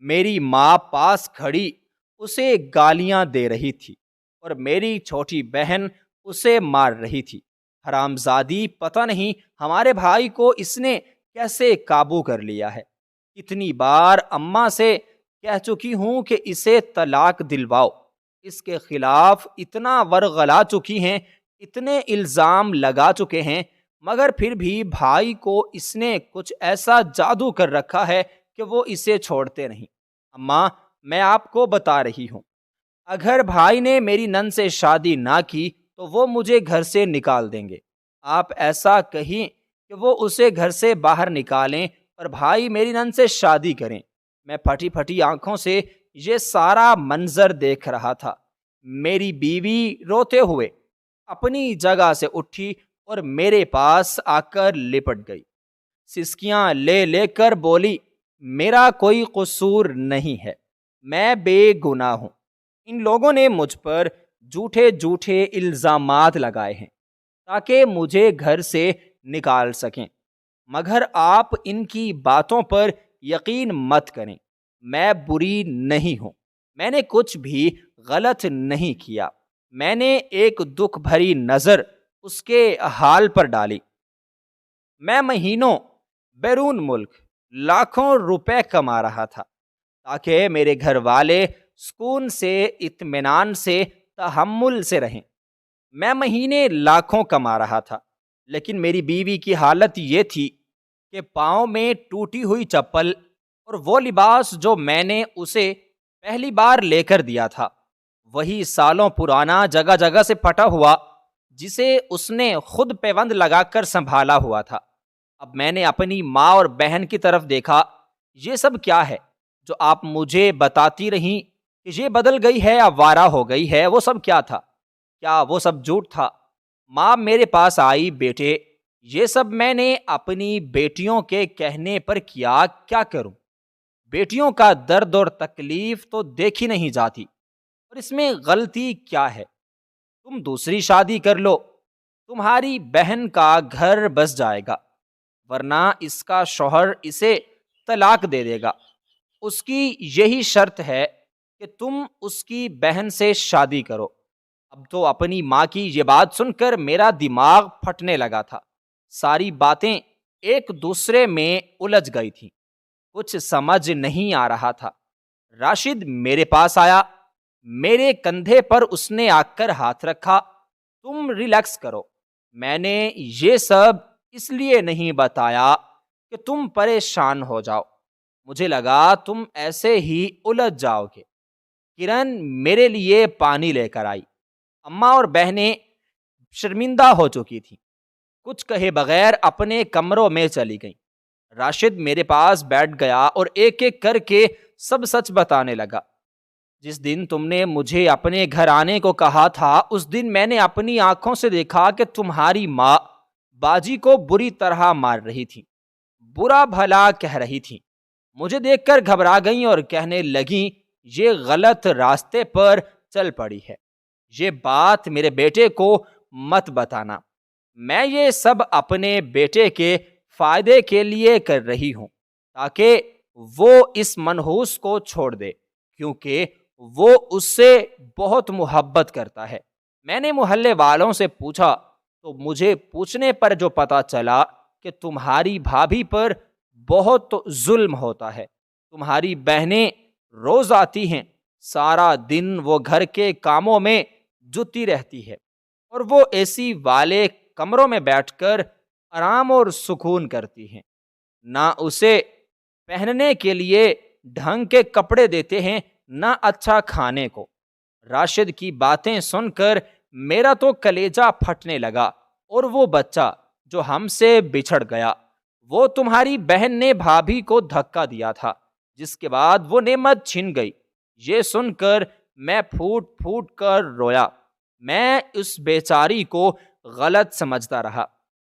میری ماں پاس کھڑی اسے گالیاں دے رہی تھی اور میری چھوٹی بہن اسے مار رہی تھی۔ حرامزادی، پتہ نہیں ہمارے بھائی کو اس نے کیسے قابو کر لیا ہے۔ اتنی بار اماں سے کہہ چکی ہوں کہ اسے طلاق دلواؤ، اس کے خلاف اتنا ورغلا چکی ہیں، اتنے الزام لگا چکے ہیں، مگر پھر بھی بھائی کو اس نے کچھ ایسا جادو کر رکھا ہے کہ وہ اسے چھوڑتے نہیں۔ اماں، میں آپ کو بتا رہی ہوں، اگر بھائی نے میری نند سے شادی نہ کی تو وہ مجھے گھر سے نکال دیں گے۔ آپ ایسا کہیں کہ وہ اسے گھر سے باہر نکالیں اور بھائی میری نند سے شادی کریں۔ میں پھٹی پھٹی آنکھوں سے یہ سارا منظر دیکھ رہا تھا۔ میری بیوی روتے ہوئے اپنی جگہ سے اٹھی اور میرے پاس آ کر لپٹ گئی، سسکیاں لے لے کر بولی، میرا کوئی قصور نہیں ہے، میں بے گناہ ہوں۔ ان لوگوں نے مجھ پر جھوٹے جھوٹے الزامات لگائے ہیں تاکہ مجھے گھر سے نکال سکیں، مگر آپ ان کی باتوں پر یقین مت کریں۔ میں بری نہیں ہوں، میں نے کچھ بھی غلط نہیں کیا۔ میں نے ایک دکھ بھری نظر اس کے حال پر ڈالی۔ میں مہینوں بیرون ملک لاکھوں روپے کما رہا تھا تاکہ میرے گھر والے سکون سے، اطمینان سے، تحمل سے رہیں۔ میں مہینے لاکھوں کما رہا تھا لیکن میری بیوی کی حالت یہ تھی کہ پاؤں میں ٹوٹی ہوئی چپل اور وہ لباس جو میں نے اسے پہلی بار لے کر دیا تھا وہی سالوں پرانا، جگہ جگہ سے پھٹا ہوا، جسے اس نے خود پیوند لگا کر سنبھالا ہوا تھا۔ اب میں نے اپنی ماں اور بہن کی طرف دیکھا۔ یہ سب کیا ہے جو آپ مجھے بتاتی رہیں کہ یہ بدل گئی ہے، آوارہ ہو گئی ہے؟ وہ سب کیا تھا؟ کیا وہ سب جھوٹ تھا؟ ماں میرے پاس آئی، بیٹے یہ سب میں نے اپنی بیٹیوں کے کہنے پر کیا، کیا کروں؟ بیٹیوں کا درد اور تکلیف تو دیکھی نہیں جاتی، اور اس میں غلطی کیا ہے؟ تم دوسری شادی کر لو، تمہاری بہن کا گھر بس جائے گا، ورنہ اس کا شوہر اسے طلاق دے دے گا۔ اس کی یہی شرط ہے کہ تم اس کی بہن سے شادی کرو۔ اب تو اپنی ماں کی یہ بات سن کر میرا دماغ پھٹنے لگا تھا۔ ساری باتیں ایک دوسرے میں الجھ گئی تھیں، کچھ سمجھ نہیں آ رہا تھا۔ راشد میرے پاس آیا، میرے کندھے پر اس نے آ کر ہاتھ رکھا۔ تم ریلیکس کرو، میں نے یہ سب اس لیے نہیں بتایا کہ تم پریشان ہو جاؤ، مجھے لگا تم ایسے ہی الجھ جاؤ گے۔ کرن میرے لیے پانی لے کر آئی۔ اماں اور بہنیں شرمندہ ہو چکی تھیں، کچھ کہے بغیر اپنے کمروں میں چلی گئیں۔ راشد میرے پاس بیٹھ گیا اور ایک ایک کر کے سب سچ بتانے لگا۔ جس دن تم نے مجھے اپنے گھر آنے کو کہا تھا اس دن میں نے اپنی آنکھوں سے دیکھا کہ تمہاری ماں باجی کو بری طرح مار رہی تھی، برا بھلا کہہ رہی تھی۔ مجھے دیکھ کر گھبرا گئیں اور کہنے لگیں یہ غلط راستے پر چل پڑی ہے، یہ بات میرے بیٹے کو مت بتانا۔ میں یہ سب اپنے بیٹے کے فائدے کے لیے کر رہی ہوں تاکہ وہ اس منحوس کو چھوڑ دے، کیونکہ وہ اس سے بہت محبت کرتا ہے۔ میں نے محلے والوں سے پوچھا تو مجھے پوچھنے پر جو پتا چلا کہ تمہاری بھابھی پر بہت ظلم ہوتا ہے۔ تمہاری بہنیں روز آتی ہیں، سارا دن وہ گھر کے کاموں میں جتی رہتی ہے اور وہ اے سی والے کمروں میں بیٹھ کر آرام اور سکون کرتی ہیں۔ نہ اسے پہننے کے لیے ڈھنگ کے کپڑے دیتے ہیں نہ اچھا کھانے کو۔ راشد کی باتیں سن کر میرا تو کلیجہ پھٹنے لگا۔ اور وہ بچہ جو ہم سے بچھڑ گیا، وہ تمہاری بہن نے بھابھی کو دھکا دیا تھا، جس کے بعد وہ نعمت چھن گئی۔ یہ سن کر میں پھوٹ پھوٹ کر رویا۔ میں اس بیچاری کو غلط سمجھتا رہا،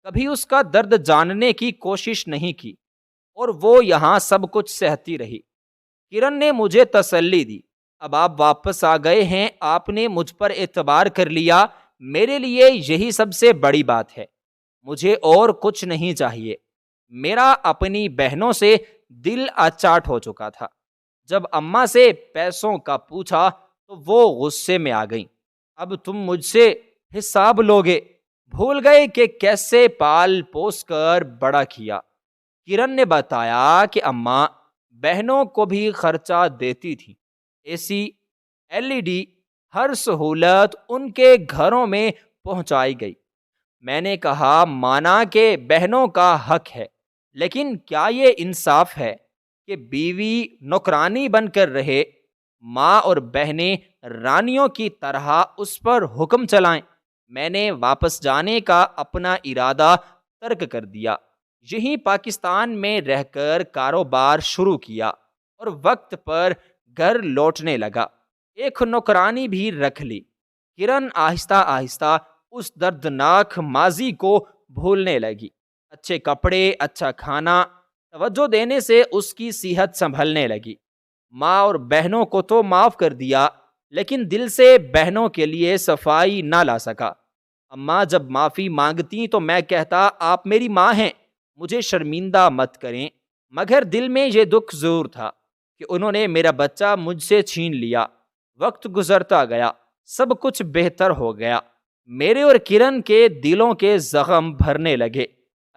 کبھی اس کا درد جاننے کی کوشش نہیں کی، اور وہ یہاں سب کچھ سہتی رہی۔ کرن نے مجھے تسلی دی، اب آپ واپس آ گئے ہیں، آپ نے مجھ پر اعتبار کر لیا، میرے لیے یہی سب سے بڑی بات ہے۔ مجھے اور کچھ نہیں چاہیے۔ میرا اپنی بہنوں سے دل اچاٹ ہو چکا تھا۔ جب اماں سے پیسوں کا پوچھا تو وہ غصے میں آ گئیں۔ اب تم مجھ سے حساب لوگے؟ بھول گئے کہ کیسے پال پوس کر بڑا کیا۔ کرن نے بتایا کہ اماں بہنوں کو بھی خرچہ دیتی تھی، اے سی، LED، ہر سہولت ان کے گھروں میں پہنچائی گئی۔ میں نے کہا مانا کہ بہنوں کا حق ہے، لیکن کیا یہ انصاف ہے کہ بیوی نوکرانی بن کر رہے، ماں اور بہنیں رانیوں کی طرح اس پر حکم چلائیں؟ میں نے واپس جانے کا اپنا ارادہ ترک کر دیا، یہیں پاکستان میں رہ کر کاروبار شروع کیا اور وقت پر گھر لوٹنے لگا۔ ایک نوکرانی بھی رکھ لی۔ کرن آہستہ آہستہ اس دردناک ماضی کو بھولنے لگی۔ اچھے کپڑے، اچھا کھانا، توجہ دینے سے اس کی صحت سنبھلنے لگی۔ ماں اور بہنوں کو تو معاف کر دیا، لیکن دل سے بہنوں کے لیے صفائی نہ لا سکا۔ اماں جب معافی مانگتی تو میں کہتا آپ میری ماں ہیں، مجھے شرمندہ مت کریں، مگر دل میں یہ دکھ ضرور تھا کہ انہوں نے میرا بچہ مجھ سے چھین لیا۔ وقت گزرتا گیا، سب کچھ بہتر ہو گیا، میرے اور کرن کے دلوں کے زخم بھرنے لگے۔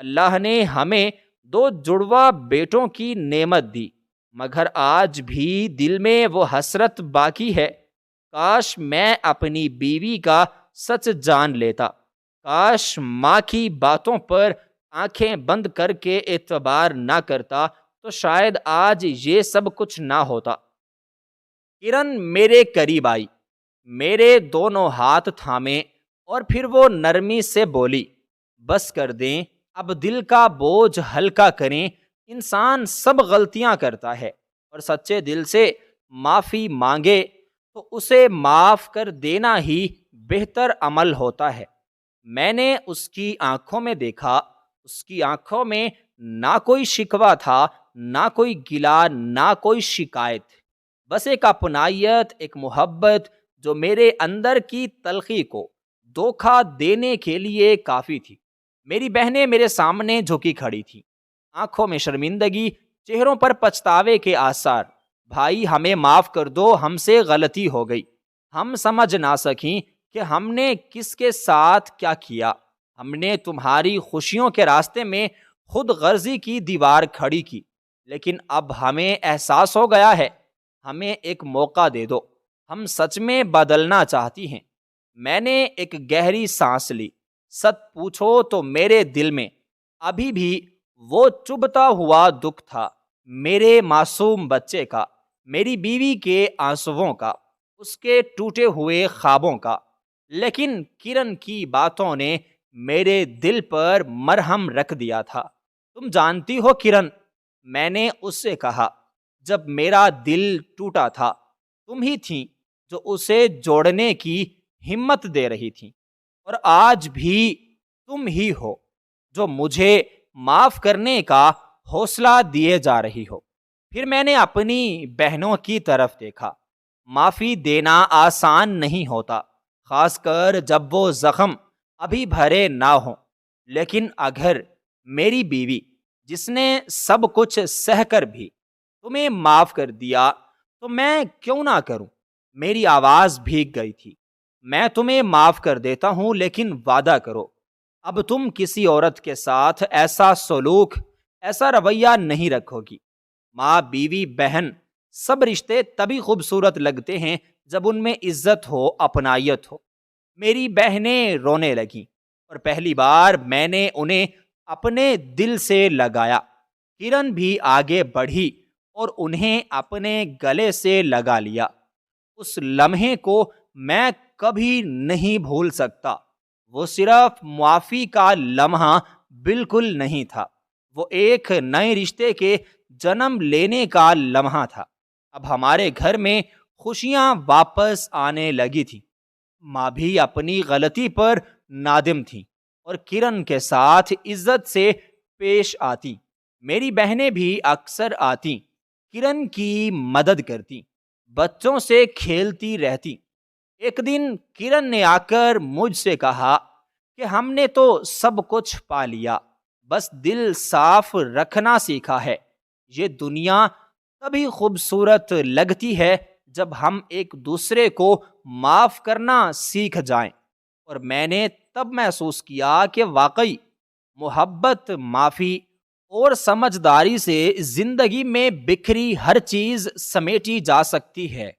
اللہ نے ہمیں 2 جڑواں بیٹوں کی نعمت دی، مگر آج بھی دل میں وہ حسرت باقی ہے۔ کاش میں اپنی بیوی کا سچ جان لیتا، کاش ماں کی باتوں پر آنکھیں بند کر کے اعتبار نہ کرتا، تو شاید آج یہ سب کچھ نہ ہوتا۔ کرن میرے قریب آئی، میرے دونوں ہاتھ تھامے، اور پھر وہ نرمی سے بولی، بس کر دیں، اب دل کا بوجھ ہلکا کریں، انسان سب غلطیاں کرتا ہے، اور سچے دل سے معافی مانگے تو اسے معاف کر دینا ہی بہتر عمل ہوتا ہے۔ میں نے اس کی آنکھوں میں دیکھا، اس کی آنکھوں میں نہ کوئی شکوہ تھا، نہ کوئی گلہ، نہ کوئی شکایت، بس ایک اپنائیت، ایک محبت جو میرے اندر کی تلخی کو دھوکہ دینے کے لیے کافی تھی۔ میری بہنیں میرے سامنے جھکی کھڑی تھیں، آنکھوں میں شرمندگی، چہروں پر پچھتاوے کے آثار۔ بھائی ہمیں معاف کر دو، ہم سے غلطی ہو گئی، ہم سمجھ نہ سکیں کہ ہم نے کس کے ساتھ کیا کیا، ہم نے تمہاری خوشیوں کے راستے میں خود غرضی کی دیوار کھڑی کی، لیکن اب ہمیں احساس ہو گیا ہے، ہمیں ایک موقع دے دو، ہم سچ میں بدلنا چاہتی ہیں۔ میں نے ایک گہری سانس لی۔ سچ پوچھو تو میرے دل میں ابھی بھی وہ چبھتا ہوا دکھ تھا، میرے معصوم بچے کا، میری بیوی کے آنسوؤں کا، اس کے ٹوٹے ہوئے خوابوں کا۔ لیکن کرن کی باتوں نے میرے دل پر مرہم رکھ دیا تھا۔ تم جانتی ہو کرن، میں نے اس سے کہا، جب میرا دل ٹوٹا تھا تم ہی تھیں جو اسے جوڑنے کی ہمت دے رہی تھیں، اور آج بھی تم ہی ہو جو مجھے معاف کرنے کا حوصلہ دیے جا رہی ہو۔ پھر میں نے اپنی بہنوں کی طرف دیکھا۔ معافی دینا آسان نہیں ہوتا، خاص کر جب وہ زخم ابھی بھرے نہ ہوں، لیکن اگر میری بیوی جس نے سب کچھ سہ کر بھی تمہیں معاف کر دیا تو میں کیوں نہ کروں؟ میری آواز بھیگ گئی تھی۔ میں تمہیں معاف کر دیتا ہوں، لیکن وعدہ کرو اب تم کسی عورت کے ساتھ ایسا سلوک، ایسا رویہ نہیں رکھو گی۔ ماں، بیوی، بہن، سب رشتے تبھی خوبصورت لگتے ہیں جب ان میں عزت ہو، اپنائیت ہو۔ میری بہنیں رونے لگیں، اور پہلی بار میں نے انہیں اپنے دل سے لگایا۔ کرن بھی آگے بڑھی اور انہیں اپنے گلے سے لگا لیا۔ اس لمحے کو میں کبھی نہیں بھول سکتا۔ وہ صرف معافی کا لمحہ بالکل نہیں تھا، وہ ایک نئے رشتے کے جنم لینے کا لمحہ تھا۔ اب ہمارے گھر میں خوشیاں واپس آنے لگی تھیں۔ ماں بھی اپنی غلطی پر نادم تھی اور کرن کے ساتھ عزت سے پیش آتی۔ میری بہنیں بھی اکثر آتی، کرن کی مدد کرتی، بچوں سے کھیلتی رہتی۔ ایک دن کرن نے آ کر مجھ سے کہا کہ ہم نے تو سب کچھ پا لیا، بس دل صاف رکھنا سیکھا ہے۔ یہ دنیا تبھی خوبصورت لگتی ہے جب ہم ایک دوسرے کو معاف کرنا سیکھ جائیں۔ اور میں نے تب محسوس کیا کہ واقعی محبت، معافی اور سمجھداری سے زندگی میں بکھری ہر چیز سمیٹی جا سکتی ہے۔